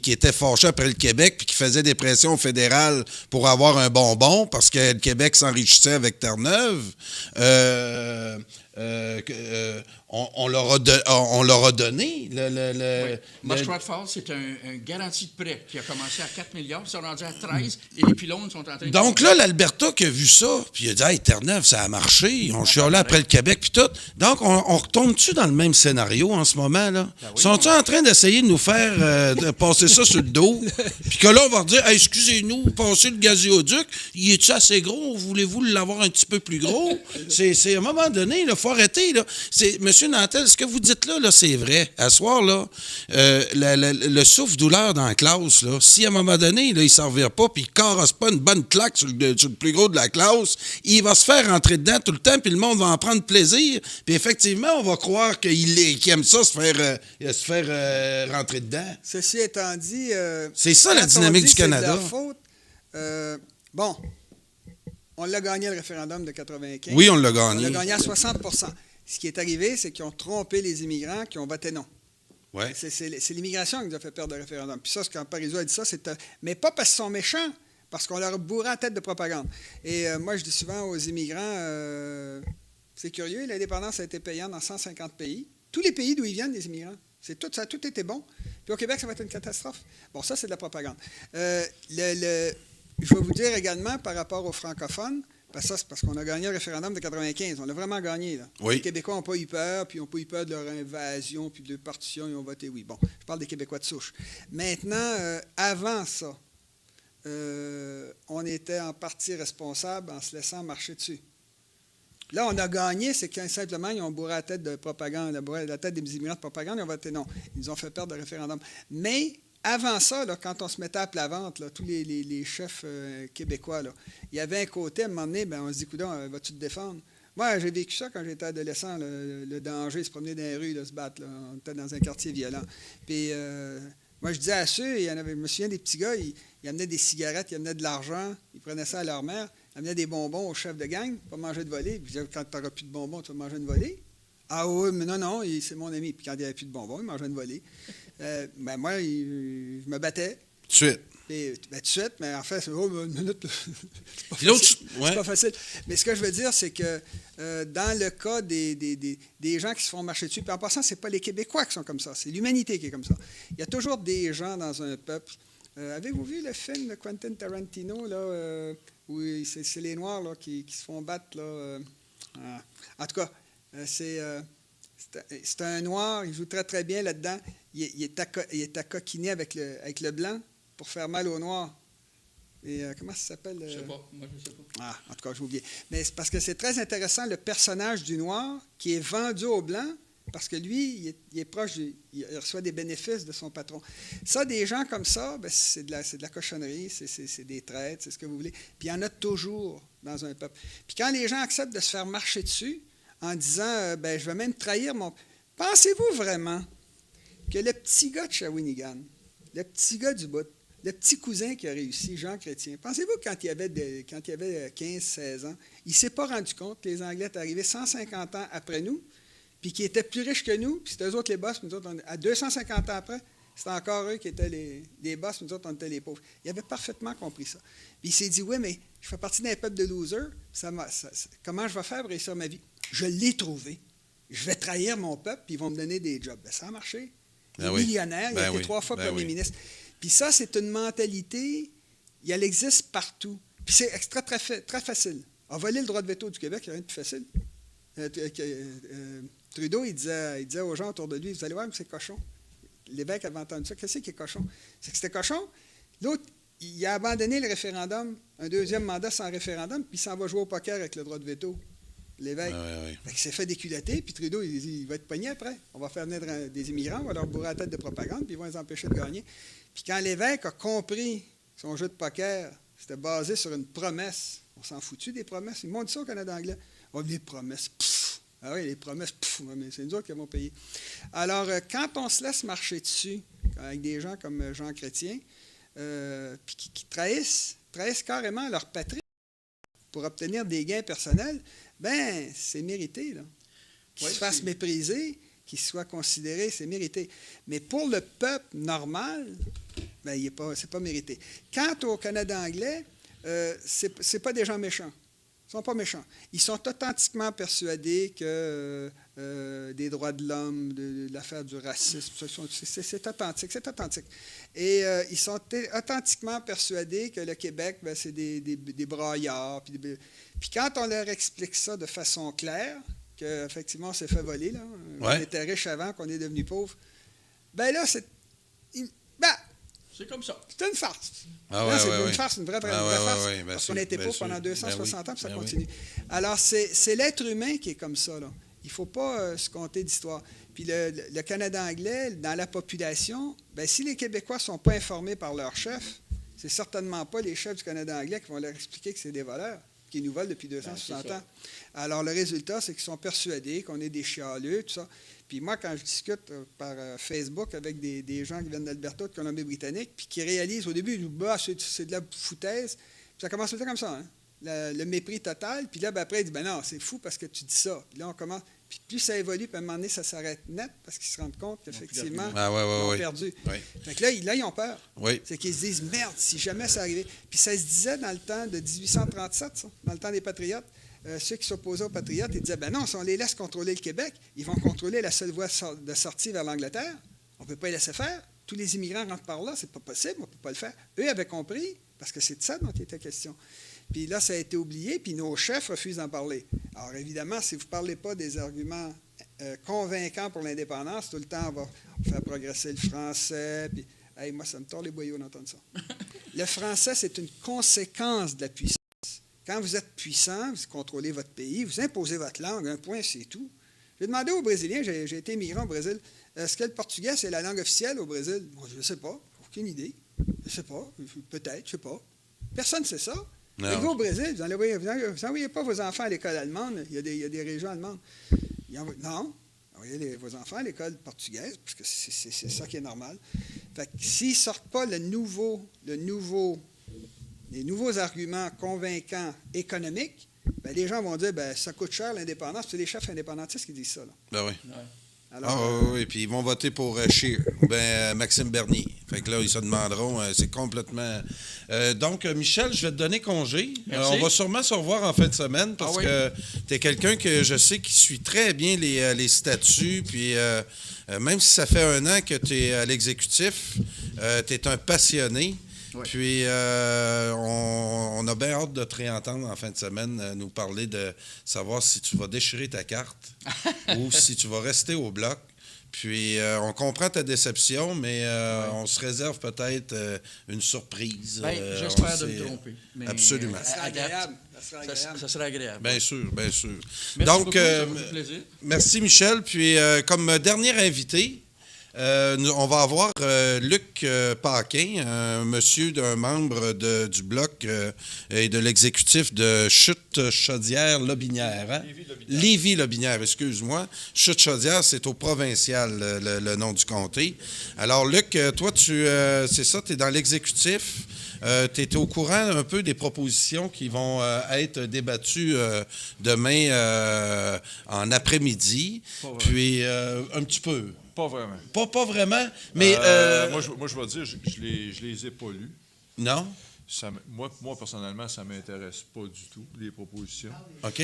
était fâché après le Québec puis qu'il faisait des pressions fédérales pour avoir un bonbon parce que le Québec s'enrichissait avec Terre-Neuve. On leur a donné. Muskrat Falls, c'est un garantie de prêt qui a commencé à 4 milliards, ils sont rendus à 13 et les pylônes sont en train de... Donc là, l'Alberta qui a vu ça, puis il a dit « Hey, Terre-Neuve, ça a marché, on chialait après le Québec, puis tout. » Donc, on retombe-tu dans le même scénario en ce moment, là? Ben oui, Sont-ils en train d'essayer de nous faire de passer ça sur le dos? Puis que là, on va dire hey, « Excusez-nous, passez le gazoduc, il est-tu assez gros? Voulez-vous l'avoir un petit peu plus gros? » C'est à un moment donné, il faut arrêter, là. Monsieur Nantel, ce que vous dites là, c'est vrai. À ce soir, là, le souffle-douleur dans la classe, là, si à un moment donné, là, il ne s'en revient pas puis il ne carrosse pas une bonne claque sur le plus gros de la classe, il va se faire rentrer dedans tout le temps puis le monde va en prendre plaisir. Puis effectivement, on va croire qu'il aime ça, se faire rentrer dedans. Ceci étant dit... c'est ça la dynamique du Canada. C'est de leur faute. Bon, on l'a gagné le référendum de 95. Oui, on l'a gagné. On l'a gagné à 60 %. Ce qui est arrivé, c'est qu'ils ont trompé les immigrants qui ont voté non. Ouais. C'est l'immigration qui nous a fait perdre le référendum. Puis ça, quand Parizeau a dit ça, mais pas parce qu'ils sont méchants, parce qu'on leur a bourré la tête de propagande. Et moi, je dis souvent aux immigrants, c'est curieux, l'indépendance a été payante dans 150 pays. Tous les pays d'où ils viennent, les immigrants. Ça a tout été bon. Puis au Québec, ça va être une catastrophe. Bon, ça, c'est de la propagande. Je vais vous dire également, par rapport aux francophones, ça, c'est parce qu'on a gagné le référendum de 95. On l'a vraiment gagné, là. Oui. Les Québécois n'ont pas eu peur, puis ils n'ont pas eu peur de leur invasion, puis de leur partition, ils ont voté oui. Bon, je parle des Québécois de souche. Maintenant, avant ça, on était en partie responsable en se laissant marcher dessus. Là, on a gagné, c'est que simplement, ils ont bourré la tête de propagande, la tête des immigrants de propagande, ils ont voté non. Ils nous ont fait perdre le référendum. Mais avant ça, là, quand on se mettait à plat ventre, là, tous les chefs québécois, là, il y avait un côté, à un moment donné, on se dit, coudonc, vas-tu te défendre? Moi, j'ai vécu ça quand j'étais adolescent, le danger, se promener dans les rues, se battre. Là. On était dans un quartier violent. Puis, moi, je disais à ceux, je me souviens des petits gars, ils amenaient des cigarettes, ils amenaient de l'argent, ils prenaient ça à leur mère, ils amenaient des bonbons au chef de gang pour manger de volée. Puis, je disais, quand tu n'auras plus de bonbons, tu vas manger une volée? Ah oui, mais non, c'est mon ami. Puis, quand il n'y avait plus de bonbons, il mangeait une volée. Moi, je me battais. Tout de suite. Tout de suite, mais en fait, une minute, c'est pas facile. Mais ce que je veux dire, c'est que dans le cas des gens qui se font marcher dessus, puis en passant, ce n'est pas les Québécois qui sont comme ça, c'est l'humanité qui est comme ça. Il y a toujours des gens dans un peuple. Avez-vous vu le film de Quentin Tarantino, là, où c'est les Noirs là, qui se font battre? Là, en tout cas, c'est un Noir, il joue très, très bien là-dedans. Il est à coquiner avec le blanc pour faire mal aux Noirs. Et comment ça s'appelle? Je ne sais pas. Moi, je sais pas. En tout cas, j'ai oublié. Mais c'est parce que c'est très intéressant, le personnage du Noir qui est vendu au blanc parce que lui, il est proche, il reçoit des bénéfices de son patron. Ça, des gens comme ça, c'est de la cochonnerie, c'est des traites, c'est ce que vous voulez. Puis il y en a toujours dans un peuple. Puis quand les gens acceptent de se faire marcher dessus en disant, je vais même trahir mon... Pensez-vous vraiment que le petit gars de Shawinigan, le petit gars du bout, le petit cousin qui a réussi, Jean Chrétien, pensez-vous quand il avait 15-16 ans, il ne s'est pas rendu compte que les Anglais étaient arrivés 150 ans après nous, puis qu'ils étaient plus riches que nous, puis c'était eux autres les boss, puis nous autres, à 250 ans après, c'était encore eux qui étaient les boss, puis nous autres, on était les pauvres. Il avait parfaitement compris ça. Puis il s'est dit, oui, mais je fais partie d'un peuple de losers, comment je vais faire pour réussir ma vie? Je l'ai trouvé. Je vais trahir mon peuple, puis ils vont me donner des jobs. Ça a marché. Il est millionnaire, il a été 3 fois premier ministre. Puis ça, c'est une mentalité, elle existe partout. Puis c'est très facile. À voler le droit de veto du Québec, il n'y a rien de plus facile. Trudeau, il disait aux gens autour de lui, vous allez voir, mais c'est cochon. L'évêque avait entendu ça. Qu'est-ce qui est cochon? C'est que c'était cochon. L'autre, il a abandonné le référendum, un deuxième mandat sans référendum, puis il s'en va jouer au poker avec le droit de veto. L'évêque. Il s'est fait déculotter, puis Trudeau, il va être pogné après. On va faire venir des immigrants, on va leur bourrer la tête de propagande, puis ils vont les empêcher de gagner. Puis quand l'évêque a compris que son jeu de poker, c'était basé sur une promesse, on s'en foutu des promesses. Ils m'ont dit ça au Canada anglais. Oh, les promesses, pfff. Ah oui, les promesses, pfff, mais c'est nous autres qui avons payé. Alors, quand on se laisse marcher dessus, avec des gens comme Jean Chrétien, puis qui trahissent carrément leur patrie pour obtenir des gains personnels, ben c'est mérité, là. Qu'ils se fassent mépriser, qu'ils soient considérés, c'est mérité. Mais pour le peuple normal, ben, c'est pas mérité. Quant au Canada anglais, c'est pas des gens méchants. Ils sont pas méchants. Ils sont authentiquement persuadés que des droits de l'homme, de l'affaire du racisme, c'est authentique, c'est authentique. Et ils sont authentiquement persuadés que le Québec, ben, c'est des braillards. Puis quand on leur explique ça de façon claire, qu'effectivement on s'est fait voler, là, on était riche avant, qu'on est devenu pauvre, ben là, c'est comme ça. C'est une farce. Ah C'est une farce, une vraie farce. Ben parce sûr, qu'on a été pauvre pendant 260 ans, puis ça continue. Alors, c'est l'être humain qui est comme ça, là. Il ne faut pas se compter d'histoire. Puis le Canada anglais, dans la population, ben, si les Québécois ne sont pas informés par leurs chefs, c'est certainement pas les chefs du Canada anglais qui vont leur expliquer que c'est des voleurs, qui nous volent depuis 260 ans. Alors, le résultat, c'est qu'ils sont persuadés qu'on est des chialeux, tout ça. Puis moi, quand je discute par Facebook avec des gens qui viennent d'Alberta, de Colombie-Britannique, puis qui réalisent au début, c'est de la foutaise, puis ça commence tout le temps comme ça, hein? Le mépris total, puis là, ben, après, ils disent, ben non, c'est fou parce que tu dis ça. Puis là, on commence, puis plus ça évolue, puis à un moment donné, ça s'arrête net, parce qu'ils se rendent compte qu'effectivement, ils ont perdu. Fait que là, ils ont peur. C'est qu'ils se disent, merde, si jamais ça arrivait. Puis ça se disait dans le temps de 1837, ça, dans le temps des Patriotes. Ceux qui s'opposaient aux Patriotes, ils disaient, ben non, si on les laisse contrôler le Québec, ils vont contrôler la seule voie de sortie vers l'Angleterre. On ne peut pas les laisser faire. Tous les immigrants rentrent par là, c'est pas possible, on ne peut pas le faire. Eux avaient compris, parce que c'est de ça dont il était question. Puis là, ça a été oublié, puis nos chefs refusent d'en parler. Alors évidemment, si vous ne parlez pas des arguments convaincants pour l'indépendance, tout le temps, on va faire progresser le français, puis hey, moi, ça me tord les boyaux d'entendre ça. Le français, c'est une conséquence de la puissance. Quand vous êtes puissant, vous contrôlez votre pays, vous imposez votre langue, un point, c'est tout. J'ai demandé aux Brésiliens, j'ai été immigrant au Brésil, est-ce que le portugais, c'est la langue officielle au Brésil? Moi, je ne sais pas, aucune idée. Je ne sais pas, peut-être, je ne sais pas. Personne ne sait ça. Vous au Brésil, vous n'envoyez pas vos enfants à l'école allemande, il y a des régions allemandes. Non, envoyez vos enfants à l'école portugaise, parce que c'est ça qui est normal. Fait que s'ils ne sortent pas les nouveaux arguments convaincants économiques, ben, les gens vont dire ben, ça coûte cher l'indépendance. C'est les chefs indépendantistes qui disent ça. Là. Ben oui. Ouais. Alors, oui, puis ils vont voter pour Scheer, Maxime Bernier. Fait que là, ils se demanderont, c'est complètement... donc, Michel, je vais te donner congé. On va sûrement se revoir en fin de semaine parce que tu es quelqu'un que je sais qui suit très bien les statuts, puis même si ça fait 1 an que tu es à l'exécutif, tu es un passionné. Oui. Puis, on a bien hâte de te réentendre en fin de semaine, nous parler de savoir si tu vas déchirer ta carte ou si tu vas rester au bloc. Puis, on comprend ta déception, mais on se réserve peut-être une surprise. J'espère de me tromper. Mais absolument. Ça serait agréable. Ça serait agréable. Bien sûr, bien sûr. Merci beaucoup, ça m'a fait plaisir. Merci, Michel. Puis, comme dernier invité, on va avoir Luc Paquin, un monsieur, un membre du Bloc et de l'exécutif de Chute-Chaudière-Lobinière. Hein? Lévis-Lobinière, excuse-moi. Chute-Chaudière, c'est au provincial, le nom du comté. Alors, Luc, toi, c'est ça, tu es dans l'exécutif. Tu es au courant un peu des propositions qui vont être débattues demain en après-midi. Puis, un petit peu. Pas vraiment. Pas vraiment, mais... Moi, je vais dire, je les ai pas lus. Non? Moi, personnellement, ça ne m'intéresse pas du tout, les propositions. OK.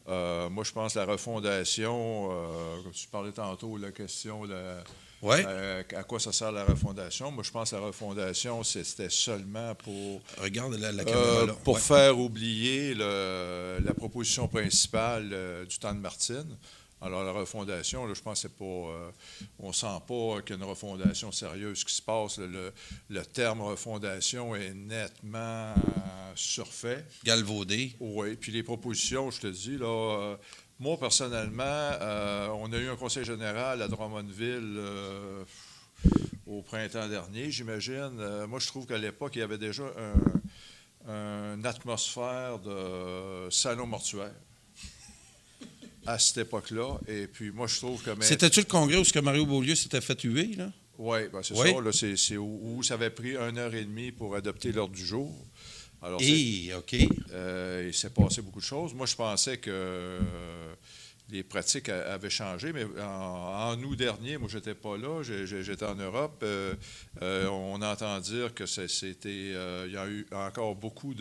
Moi, je pense que la refondation, comme tu parlais tantôt, la question, à quoi ça sert la refondation? Moi, je pense que la refondation, c'était seulement pour... Regarde la caméra là. Pour faire oublier la proposition principale du temps de Martine. Alors, la refondation, là, je pense que c'est pas... on ne sent pas qu'il y a une refondation sérieuse. Ce qui se passe, le terme refondation est nettement surfait. Galvaudé. Oui, puis les propositions, je te dis, là... moi, personnellement, on a eu un conseil général à Drummondville au printemps dernier, j'imagine. Moi, je trouve qu'à l'époque, il y avait déjà une atmosphère de salon mortuaire à cette époque-là. Et puis, moi, je trouve que... C'était-tu le congrès où Mario Beaulieu s'était fait huer, là? Oui, ben c'est Oui. ça. Là, c'est où ça avait pris 1h30 pour adopter l'ordre du jour. Alors, OK. il s'est passé beaucoup de choses. Moi, je pensais que les pratiques avaient changé, mais en août dernier, moi, je n'étais pas là, j'étais en Europe. On entend dire que il y a eu encore beaucoup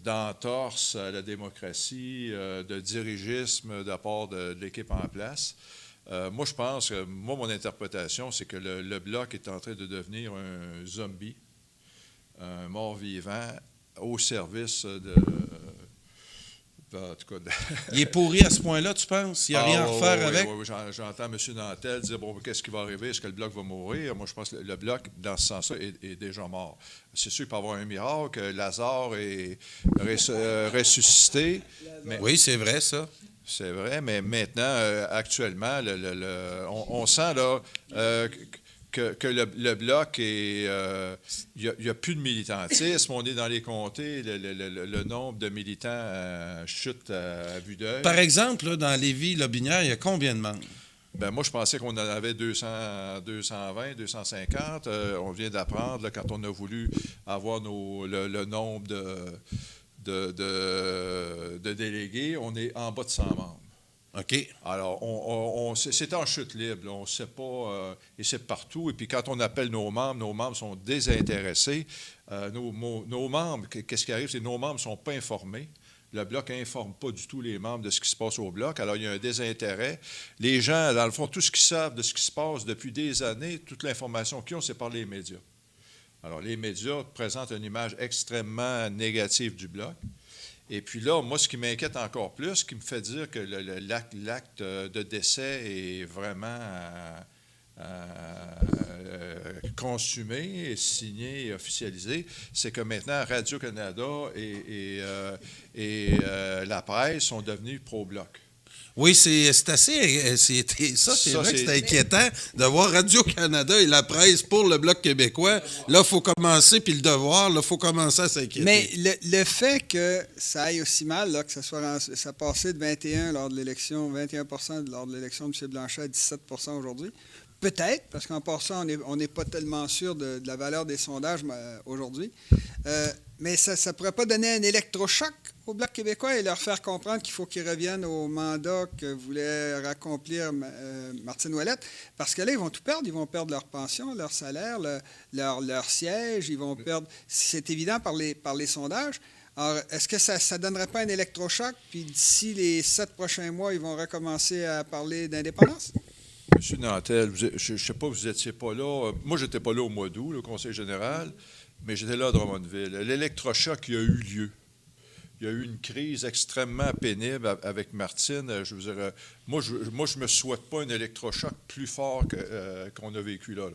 d'entorses à la démocratie, de dirigisme de la part de l'équipe en place. Moi, je pense que, mon interprétation, c'est que le Bloc est en train de devenir un zombie, un mort-vivant au service en tout cas, Il est pourri à ce point-là, tu penses? Il n'y a rien à refaire avec? Oui, j'entends M. Nantel dire, bon, qu'est-ce qui va arriver? Est-ce que le Bloc va mourir? Moi, je pense que le Bloc, dans ce sens-là, est déjà mort. C'est sûr qu'il peut y avoir un miracle, Lazare est ressuscité. Mais, Oui, c'est vrai, ça. c'est vrai, mais maintenant, actuellement, on sent là, que le Bloc est... il n'y a plus de militantisme. On est dans les comtés. Le nombre de militants chute à vue d'œil. Par exemple, là, dans Lévis-Lobinière, il y a combien de membres? Ben, moi, je pensais qu'on en avait 200, 220, 250. On vient d'apprendre, là, quand on a voulu avoir le nombre de délégués, on est en bas de 100 membres. OK. Alors, c'est en chute libre. Là. On ne sait pas, et c'est partout. Et puis, quand on appelle nos membres sont désintéressés. Nos membres, qu'est-ce qui arrive? C'est que nos membres ne sont pas informés. Le Bloc n'informe pas du tout les membres de ce qui se passe au Bloc. Alors, il y a un désintérêt. Les gens, dans le fond, tout ce qu'ils savent de ce qui se passe depuis des années, toute l'information qu'ils ont, c'est par les médias. Alors, les médias présentent une image extrêmement négative du Bloc. Et puis là, moi, ce qui m'inquiète encore plus, ce qui me fait dire que l'acte de décès est vraiment consumé, signé et officialisé, c'est que maintenant, Radio-Canada et la presse sont devenus pro-Bloc. Oui, c'est assez... C'est vrai que c'est inquiétant de voir Radio-Canada et la presse pour le Bloc québécois. Là, il faut commencer, puis le devoir, là, il faut commencer à s'inquiéter. Mais le fait que ça aille aussi mal, là, que ça passait de 21 lors de l'élection, 21% lors de l'élection de M. Blanchet à 17% aujourd'hui, peut-être, parce qu'en passant, on n'est pas tellement sûr de la valeur des sondages aujourd'hui. Mais ça ne pourrait pas donner un électrochoc au Bloc québécois et leur faire comprendre qu'il faut qu'ils reviennent au mandat que voulait accomplir Martine Ouellette. Parce que là, ils vont tout perdre. Ils vont perdre leur pension, leur salaire, leur siège. Ils vont perdre... C'est évident par les sondages. Alors, est-ce que ça ne donnerait pas un électrochoc? Puis d'ici les 7 prochains mois, ils vont recommencer à parler d'indépendance? M. Nantel, je ne sais pas, vous n'étiez pas là. Moi, je n'étais pas là au mois d'août, le Conseil général, mais j'étais là à Drummondville. L'électrochoc, il a eu lieu. Il y a eu une crise extrêmement pénible avec Martine. Je veux dire, moi, je ne me souhaite pas un électrochoc plus fort qu'on a vécu là.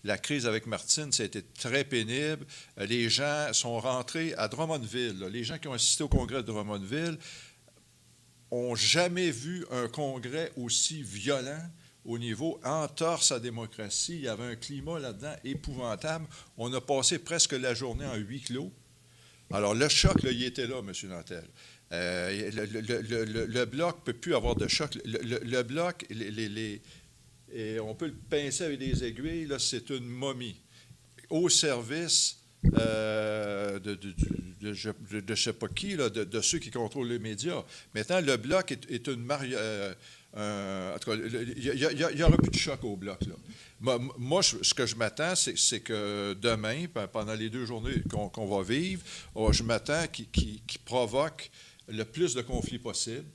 La crise avec Martine, ça a été très pénible. Les gens sont rentrés à Drummondville. Là. Les gens qui ont assisté au congrès de Drummondville n'ont jamais vu un congrès aussi violent au niveau entorse à la démocratie. Il y avait un climat là-dedans épouvantable. On a passé presque la journée en huis clos. Alors, le choc, là, il était là, M. Nantel. Le Bloc ne peut plus avoir de choc. Le Bloc, on peut le pincer avec des aiguilles, là, c'est une momie au service de je ne sais pas qui, là, de ceux qui contrôlent les médias. Maintenant, le Bloc est une en tout cas, il n'y aura plus de choc au Bloc. Là. Moi, ce que je m'attends, c'est que demain, pendant les 2 journées qu'on va vivre, je m'attends qu'ils provoquent le plus de conflits possible.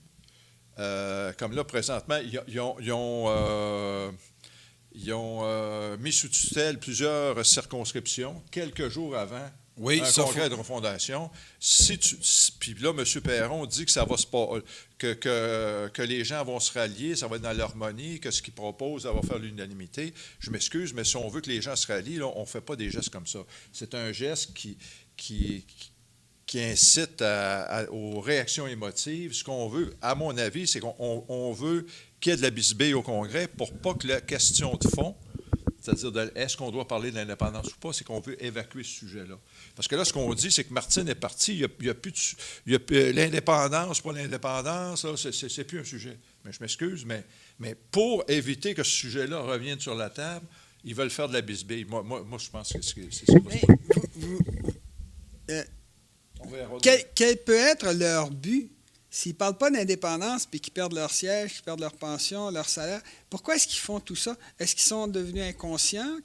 Comme là, présentement, ils ont mis sous tutelle plusieurs circonscriptions quelques jours avant un congrès de refondation. Puis là, M. Perron dit que ça va que les gens vont se rallier, ça va être dans l'harmonie, que ce qu'il propose, ça va faire l'unanimité. Je m'excuse, mais si on veut que les gens se rallient, là, on ne fait pas des gestes comme ça. C'est un geste qui incite aux réactions émotives. Ce qu'on veut, à mon avis, c'est qu'on veut qu'il y ait de la bisbille au Congrès pour pas que la question de fond C'est-à-dire, est-ce qu'on doit parler de l'indépendance ou pas? C'est qu'on veut évacuer ce sujet-là. Parce que là, ce qu'on dit, c'est que Martine est parti, il n'y a plus l'indépendance, pas l'indépendance, là, c'est plus un sujet. Mais je m'excuse, mais pour éviter que ce sujet-là revienne sur la table, ils veulent faire de la bisbille. Moi je pense que c'est ça. Quel peut être leur but s'ils ne parlent pas d'indépendance puis qu'ils perdent leur siège, qu'ils perdent leur pension, leur salaire? Pourquoi est-ce qu'ils font tout ça? Est-ce qu'ils sont devenus inconscients?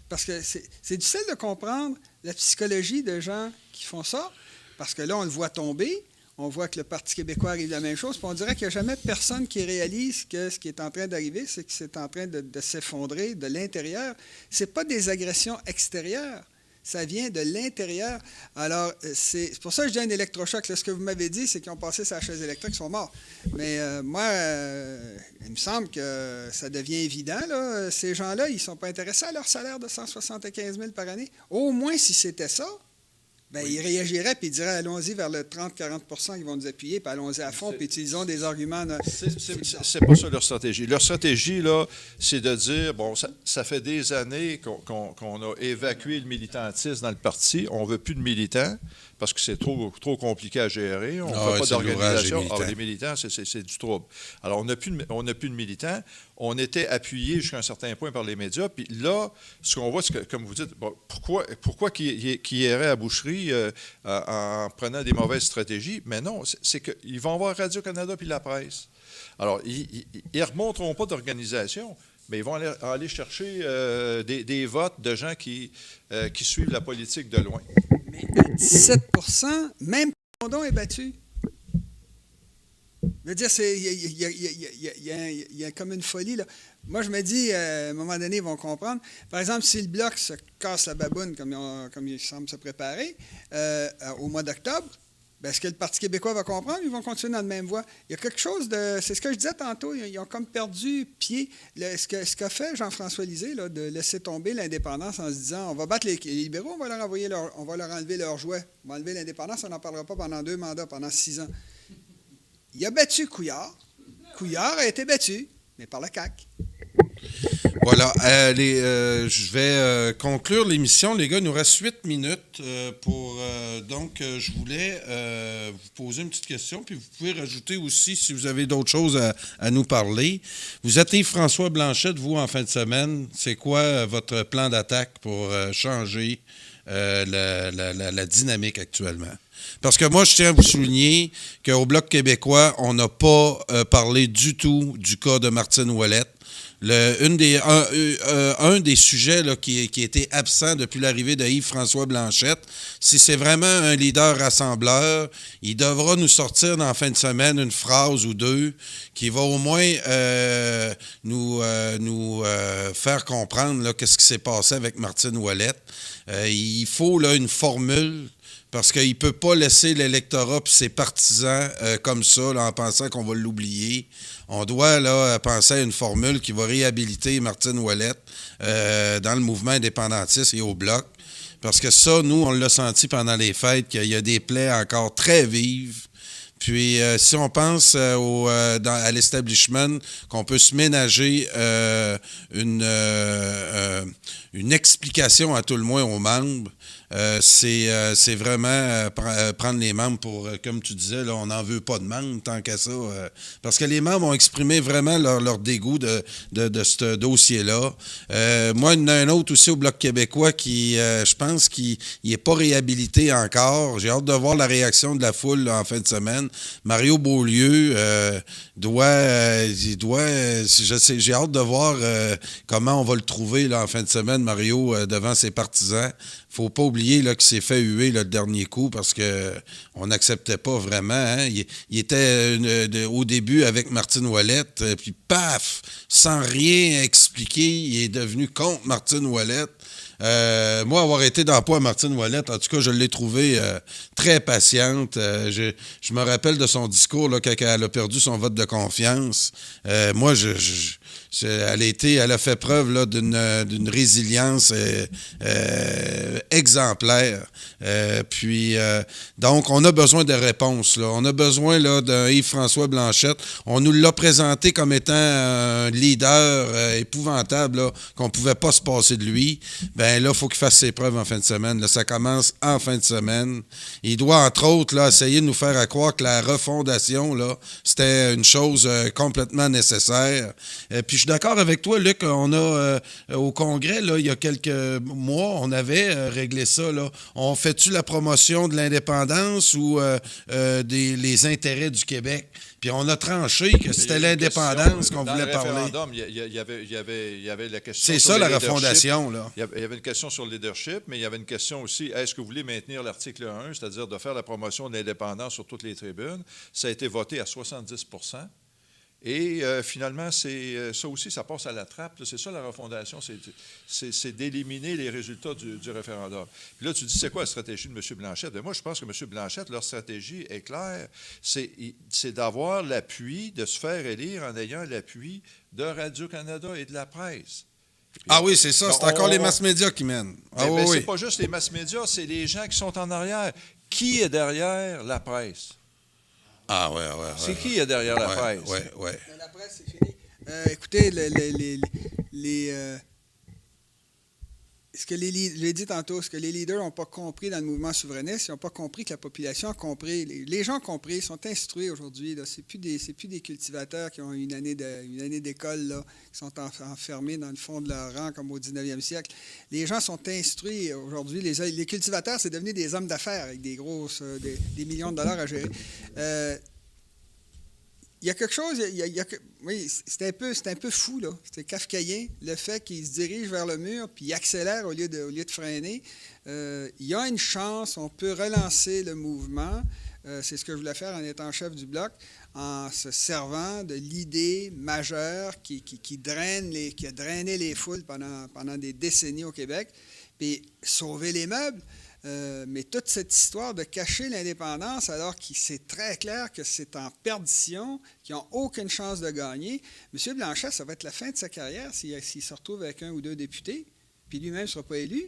Parce que c'est difficile de comprendre la psychologie de gens qui font ça, parce que là, on le voit tomber. On voit que le Parti québécois arrive la même chose, puis on dirait qu'il n'y a jamais personne qui réalise que ce qui est en train d'arriver, c'est que c'est en train de s'effondrer de l'intérieur. Ce n'est pas des agressions extérieures. Ça vient de l'intérieur. Alors, c'est pour ça que je dis un électrochoc. Là, ce que vous m'avez dit, c'est qu'ils ont passé sa chaise électrique, ils sont morts. Mais moi, il me semble que ça devient évident. Là. Ces gens-là, ils ne sont pas intéressés à leur salaire de 175 000 par année. Au moins, si c'était ça, bien, ils réagiraient et ils diraient allons-y vers le 30-40 qui vont nous appuyer, puis allons-y à fond, puis utilisons des arguments. C'est pas ça leur stratégie. Leur stratégie, là, c'est de dire bon, ça fait des années qu'on a évacué le militantisme dans le parti. On ne veut plus de militants parce que c'est trop compliqué à gérer. On ne fait pas d'organisation. Les militants, c'est du trouble. Alors, on n'a plus de militants. On était appuyé jusqu'à un certain point par les médias. Puis là, ce qu'on voit, c'est que, comme vous dites, bon, pourquoi qu'ils iraient à la boucherie en prenant des mauvaises stratégies? Mais non, c'est qu'ils vont voir Radio-Canada puis la presse. Alors, ils ne remonteront pas d'organisation, mais ils vont aller chercher des votes de gens qui suivent la politique de loin. Mais à 17 même Pondon est battu. Je veux dire, il y a comme une folie, là. Moi, je me dis, à un moment donné, ils vont comprendre. Par exemple, si le Bloc se casse la baboune, comme il semble se préparer, au mois d'octobre, bien, est-ce que le Parti québécois va comprendre? Ils vont continuer dans la même voie. Il y a quelque chose de... C'est ce que je disais tantôt, ils ont comme perdu pied. Ce qu'a fait Jean-François Lisée, là, de laisser tomber l'indépendance en se disant, on va battre les libéraux, on va leur enlever leur jouet. On va enlever l'indépendance, on n'en parlera pas pendant 2 mandats, pendant 6 ans. Il a battu Couillard. Couillard a été battu, mais par la CAQ. Voilà. Je vais conclure l'émission. Les gars, il nous reste 8 minutes donc, je voulais vous poser une petite question, puis vous pouvez rajouter aussi si vous avez d'autres choses à nous parler. Vous êtes Yves-François Blanchette, vous, en fin de semaine. C'est quoi votre plan d'attaque pour changer la dynamique actuellement? Parce que moi, je tiens à vous souligner qu'au Bloc québécois, on n'a pas parlé du tout du cas de Martine Ouellette. Un des sujets là, qui était absent depuis l'arrivée de Yves-François Blanchette, si c'est vraiment un leader rassembleur, il devra nous sortir dans la fin de semaine une phrase ou deux qui va au moins nous faire comprendre là, qu'est-ce qui s'est passé avec Martine Ouellette. Il faut là, une formule. Parce qu'il ne peut pas laisser l'électorat et ses partisans comme ça, là, en pensant qu'on va l'oublier. On doit là, penser à une formule qui va réhabiliter Martine Ouellette dans le mouvement indépendantiste et au Bloc. Parce que ça, nous, on l'a senti pendant les fêtes, qu'il y a des plaies encore très vives. Puis, si on pense à l'establishment, qu'on peut se ménager une explication à tout le moins aux membres, c'est vraiment prendre les membres pour, comme tu disais, là, on n'en veut pas de membres tant qu'à ça. Parce que les membres ont exprimé vraiment leur dégoût de ce dossier-là. Moi, il y en a un autre aussi au Bloc québécois qui, je pense qu'il n'est pas réhabilité encore. J'ai hâte de voir la réaction de la foule là, en fin de semaine. Mario Beaulieu j'ai hâte de voir comment on va le trouver là, en fin de semaine, Mario, devant ses partisans. Faut pas oublier là, qu'il s'est fait huer là, le dernier coup parce qu'on n'acceptait pas vraiment. Hein? Il était au début avec Martine Ouellette, puis paf, sans rien expliquer, il est devenu contre Martine Ouellette. Moi, avoir été dans le poids à Martine Ouellette, en tout cas, je l'ai trouvée très patiente. Je me rappelle de son discours là, quand elle a perdu son vote de confiance. Moi, Elle a fait preuve là, d'une résilience exemplaire. Donc, on a besoin de réponses. Là. On a besoin là, d'un Yves-François Blanchette. On nous l'a présenté comme étant un leader épouvantable, là, qu'on ne pouvait pas se passer de lui. Bien là, il faut qu'il fasse ses preuves en fin de semaine. Là, ça commence en fin de semaine. Il doit, entre autres, là, essayer de nous faire croire que la refondation, là, c'était une chose complètement nécessaire. Puis je suis d'accord avec toi, Luc. On a, au Congrès, là, il y a quelques mois, on avait réglé ça. Là. On fait-tu la promotion de l'indépendance ou les intérêts du Québec? Puis on a tranché que c'était l'indépendance qu'on voulait parler. Il y avait la question. C'est ça, la refondation, là. Il y avait une question sur le leadership, mais il y avait une question aussi, est-ce que vous voulez maintenir l'article 1, c'est-à-dire de faire la promotion de l'indépendance sur toutes les tribunes? Ça a été voté à 70 %. Et finalement, ça aussi, ça passe à la trappe. Là. C'est ça, la refondation, c'est d'éliminer les résultats du référendum. Puis là, tu dis, c'est quoi la stratégie de M. Blanchette? Bien, moi, je pense que M. Blanchette, leur stratégie est claire. C'est d'avoir l'appui, de se faire élire en ayant l'appui de Radio-Canada et de la presse. Ah oui, c'est ça. C'est encore les mass-médias qui mènent. Ah oui, c'est pas juste les mass-médias, c'est les gens qui sont en arrière. Qui est derrière la presse? Ah ouais. C'est qui est derrière la presse? Oui. La presse, c'est fini. Écoutez, je l'ai dit tantôt, ce que les leaders n'ont pas compris dans le mouvement souverainiste, ils n'ont pas compris que la population a compris. Les gens ont compris, ils sont instruits aujourd'hui. Ce n'est plus des cultivateurs qui ont une année d'école, là, qui sont enfermés dans le fond de leur rang comme au 19e siècle. Les gens sont instruits aujourd'hui. Les cultivateurs, c'est devenu des hommes d'affaires avec des millions de dollars à gérer. Il y a quelque chose, oui, c'est un peu fou, là. C'est kafkaïen, le fait qu'il se dirige vers le mur puis il accélère au lieu de freiner. Il y a une chance, on peut relancer le mouvement. C'est ce que je voulais faire en étant chef du Bloc, en se servant de l'idée majeure qui a drainé les foules pendant des décennies au Québec, puis sauver les meubles. Mais toute cette histoire de cacher l'indépendance alors que c'est très clair que c'est en perdition, qu'ils n'ont aucune chance de gagner. M. Blanchet, ça va être la fin de sa carrière s'il se retrouve avec 1 ou 2 députés, puis lui-même ne sera pas élu.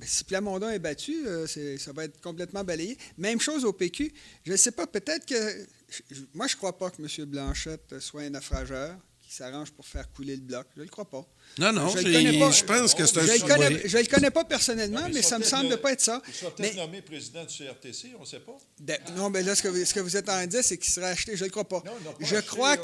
Si Plamondon est battu, ça va être complètement balayé. Même chose au PQ. Je ne sais pas, peut-être que... Moi, je ne crois pas que M. Blanchette soit un naufrageur qui s'arrange pour faire couler le Bloc. Je ne le crois pas. Non, je pense que c'est un... Je ne le connais pas personnellement, mais ça ne me semble pas être ça. Il sera peut-être nommé président du CRTC, on ne sait pas. Non, mais là, ce que vous êtes en train de dire, c'est qu'il serait acheté. Je ne le crois pas. Je crois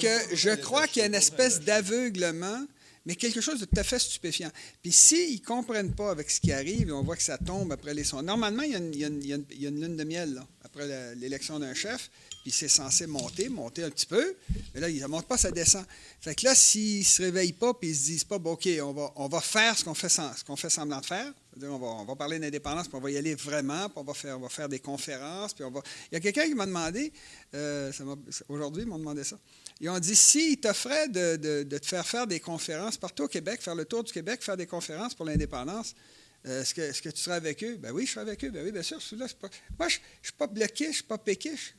qu'il y a une espèce d'aveuglement, mais quelque chose de tout à fait stupéfiant. Puis s'ils ne comprennent pas avec ce qui arrive, et on voit que ça tombe après les sondages. Normalement, il y a une lune de miel là, après l'élection d'un chef, puis c'est censé monter un petit peu, mais là, il ne monte pas, ça descend. Fait que là, s'ils ne se réveillent pas, puis ils ne se disent pas, bon, OK, on va faire ce qu'on fait semblant de faire, c'est-à-dire on va parler d'indépendance, puis on va y aller vraiment, puis on va faire des conférences, puis Il y a quelqu'un qui m'a demandé, aujourd'hui, ils m'ont demandé ça. Ils ont dit, s'ils t'offraient de te faire des conférences partout au Québec, faire le tour du Québec, faire des conférences pour l'indépendance, est-ce que tu serais avec eux? Ben oui, je serais avec eux. Ben oui, bien sûr. Moi, je ne suis pas bloqué, je ne suis pas péquiste.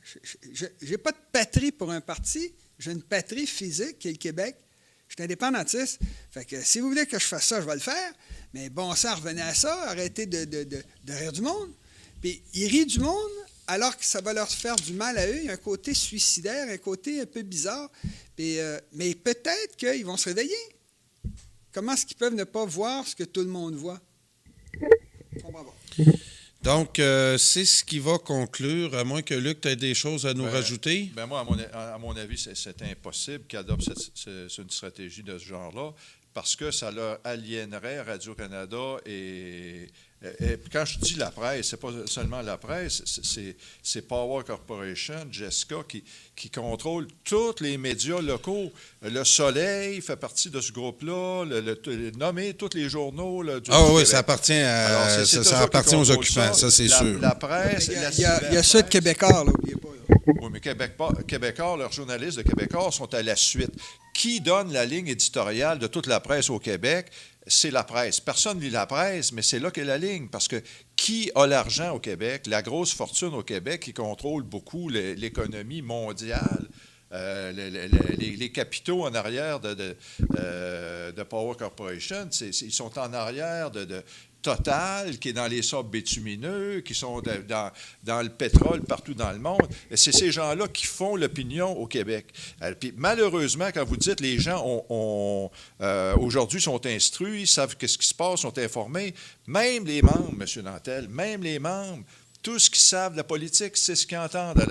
Je n'ai pas de patrie pour un parti. J'ai une patrie physique qui est le Québec. Je suis indépendantiste. Fait que si vous voulez que je fasse ça, je vais le faire. Mais bon sang, revenez à ça. Arrêtez de rire du monde. Puis ils rient du monde alors que ça va leur faire du mal à eux. Il y a un côté suicidaire, un côté un peu bizarre. Puis, mais peut-être qu'ils vont se réveiller. Comment est-ce qu'ils peuvent ne pas voir ce que tout le monde voit? Donc, c'est ce qui va conclure, à moins que Luc, tu aies des choses à nous rajouter. Ben moi, à mon avis, c'est impossible qu'ils adoptent une stratégie de ce genre-là, parce que ça leur aliénerait Radio-Canada et quand je dis la presse, c'est pas seulement la presse, c'est Power Corporation, Jessica, qui contrôle tous les médias locaux. Le Soleil fait partie de ce groupe-là, nommer tous les journaux du Québec. Ça appartient aux occupants, ça c'est sûr. La presse... Il y a ceux de Québécois, n'oubliez pas. Là. Oui, mais Québécois, leurs journalistes de Québécois sont à la suite. Qui donne la ligne éditoriale de toute la presse au Québec? C'est la presse. Personne ne lit la presse, mais c'est là qu'est la ligne. Parce que qui a l'argent au Québec, la grosse fortune au Québec, qui contrôle beaucoup l'économie mondiale, les capitaux en arrière de Power Corporation, ils sont en arrière de Total, qui est dans les sables bitumineux, qui sont dans le pétrole partout dans le monde. Et c'est ces gens-là qui font l'opinion au Québec. Puis malheureusement, quand vous dites les gens aujourd'hui sont instruits, ils savent ce qui se passe, sont informés, même les membres, M. Nantel, même les membres, tout ce qu'ils savent de la politique, c'est ce qu'ils entendent. OK.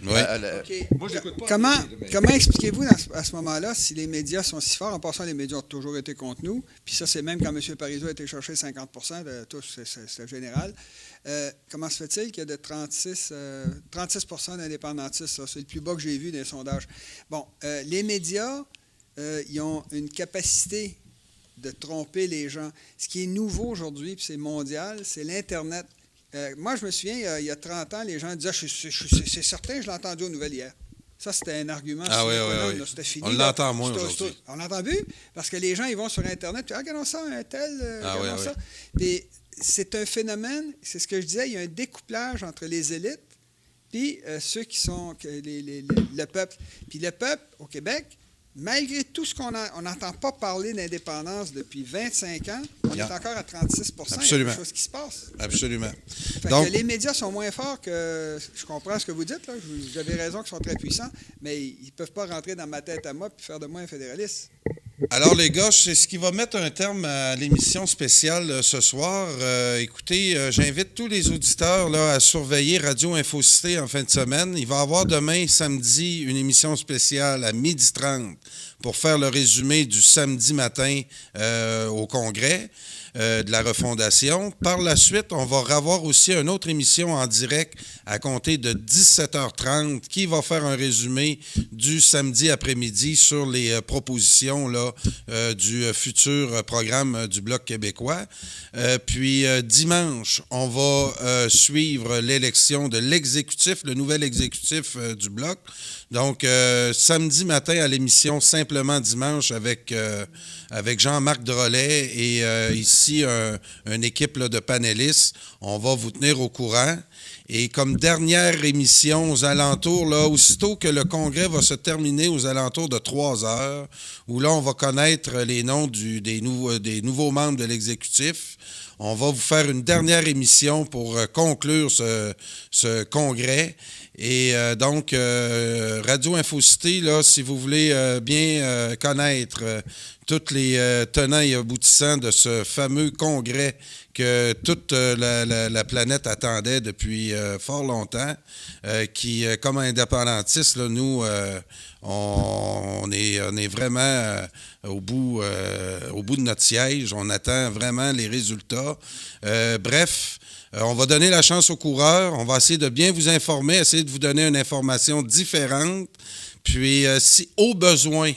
Moi, je n'écoute pas. Comment expliquez-vous à ce moment-là, si les médias sont si forts, en passant, les médias ont toujours été contre nous, puis ça, c'est même quand M. Parizeau a été chercher 50 de tout, c'est général. Comment se fait-il qu'il y a de 36 d'indépendantistes? Ça, c'est le plus bas que j'ai vu dans les sondages. Bon, les médias, ils ont une capacité de tromper les gens. Ce qui est nouveau aujourd'hui, puis c'est mondial, c'est l'Internet. Moi, je me souviens, il y a 30 ans, les gens disaient c'est certain, je l'ai entendu aux nouvelles hier. Ça, c'était un argument. Ah oui, oui, oui. C'était fini. On l'entend moins aujourd'hui. On l'a entendu parce que les gens, ils vont sur Internet, puis regardons ça, un tel, regardons ça. Puis c'est un phénomène, c'est ce que je disais, il y a un découplage entre les élites puis ceux qui sont le peuple. Puis le peuple, au Québec, malgré tout ce qu'on n'entend pas parler d'indépendance depuis 25 ans, on est encore à 36 Absolument. Il y a quelque chose qui se passe. Absolument. Fait Donc, que les médias sont moins forts que... Je comprends ce que vous dites, là. Vous avez raison qu'ils sont très puissants, mais ils ne peuvent pas rentrer dans ma tête à moi et faire de moi un fédéraliste. alors, les gars, c'est ce qui va mettre un terme à l'émission spéciale ce soir. Écoutez, j'invite tous les auditeurs là, à surveiller Radio Infocité en fin de semaine. Il va y avoir demain, samedi, une émission spéciale à 12h30 pour faire le résumé du samedi matin au Congrès de la refondation. Par la suite, on va avoir aussi une autre émission en direct à compter de 17h30 qui va faire un résumé du samedi après-midi sur les propositions là, du futur programme du Bloc québécois. Puis dimanche, on va suivre l'élection de l'exécutif, le nouvel exécutif du Bloc. Donc, samedi matin à l'émission Simplement Dimanche avec Jean-Marc Drolet et ici une équipe là, de panélistes. On va vous tenir au courant. Et comme dernière émission aux alentours, là, aussitôt que le congrès va se terminer aux alentours de 3 heures, où là, on va connaître les noms des nouveaux membres de l'exécutif, on va vous faire une dernière émission pour conclure ce congrès. Et donc, Radio Infocité, là, si vous voulez bien connaître tous les tenants et aboutissants de ce fameux congrès que toute la planète attendait depuis fort longtemps, qui, comme indépendantistes, là, nous, on est vraiment au bout de notre siège. On attend vraiment les résultats. Bref, on va donner la chance aux coureurs. On va essayer de bien vous informer, essayer de vous donner une information différente. Puis, si au besoin,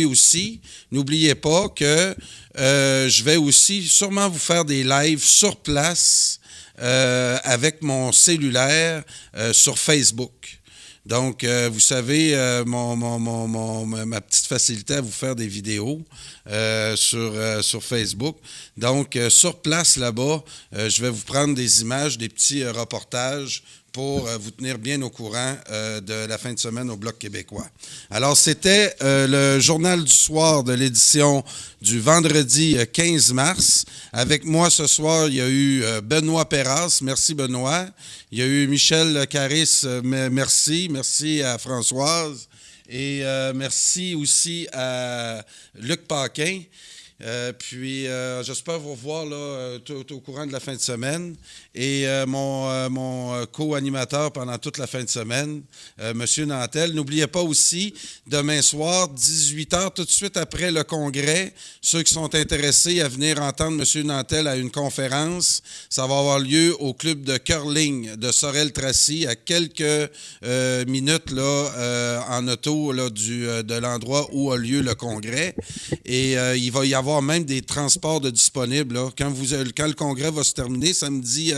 aussi, n'oubliez pas que je vais aussi sûrement vous faire des lives sur place avec mon cellulaire sur Facebook. Donc, vous savez, ma petite facilité à vous faire des vidéos sur Facebook. Donc, sur place là-bas, je vais vous prendre des images, des petits reportages pour vous tenir bien au courant de la fin de semaine au Bloc québécois. Alors, c'était le journal du soir de l'édition du vendredi 15 mars. Avec moi ce soir, il y a eu Benoît Perras. Merci, Benoît. Il y a eu Michel Caris. Merci. Merci à Françoise. Et merci aussi à Luc Paquin. Puis, j'espère vous revoir là, tout au courant de la fin de semaine. Et mon co-animateur pendant toute la fin de semaine, M. Nantel. N'oubliez pas aussi, demain soir, 18h, tout de suite après le congrès, ceux qui sont intéressés à venir entendre M. Nantel à une conférence, ça va avoir lieu au club de curling de Sorel-Tracy, à quelques minutes là, en auto là, de l'endroit où a lieu le congrès. Et il va y avoir même des transports de disponibles. Là. Quand le congrès va se terminer, samedi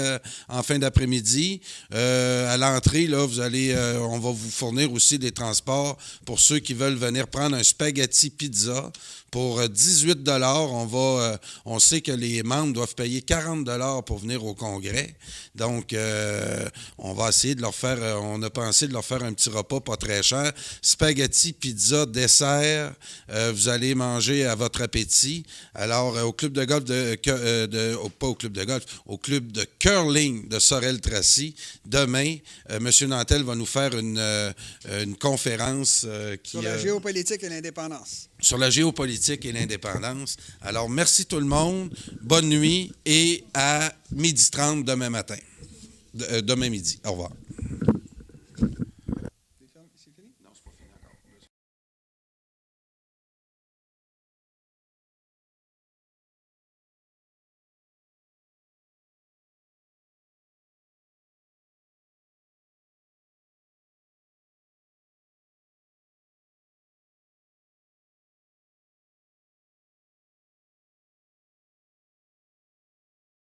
en fin d'après-midi, à l'entrée, là, on va vous fournir aussi des transports pour ceux qui veulent venir prendre un spaghetti pizza. Pour 18 on sait que les membres doivent payer 40 pour venir au congrès. Donc, on va essayer de leur faire, on a pensé de leur faire un petit repas pas très cher. Spaghetti, pizza, dessert. Vous allez manger à votre appétit. Alors, au club de golf pas au club de golf, au club de curling de Sorel-Tracy, demain, M. Nantel va nous faire une conférence Sur la géopolitique et l'indépendance. Sur la géopolitique et l'indépendance. Alors, merci tout le monde. Bonne nuit et à 12h30 demain matin. Demain midi. Au revoir.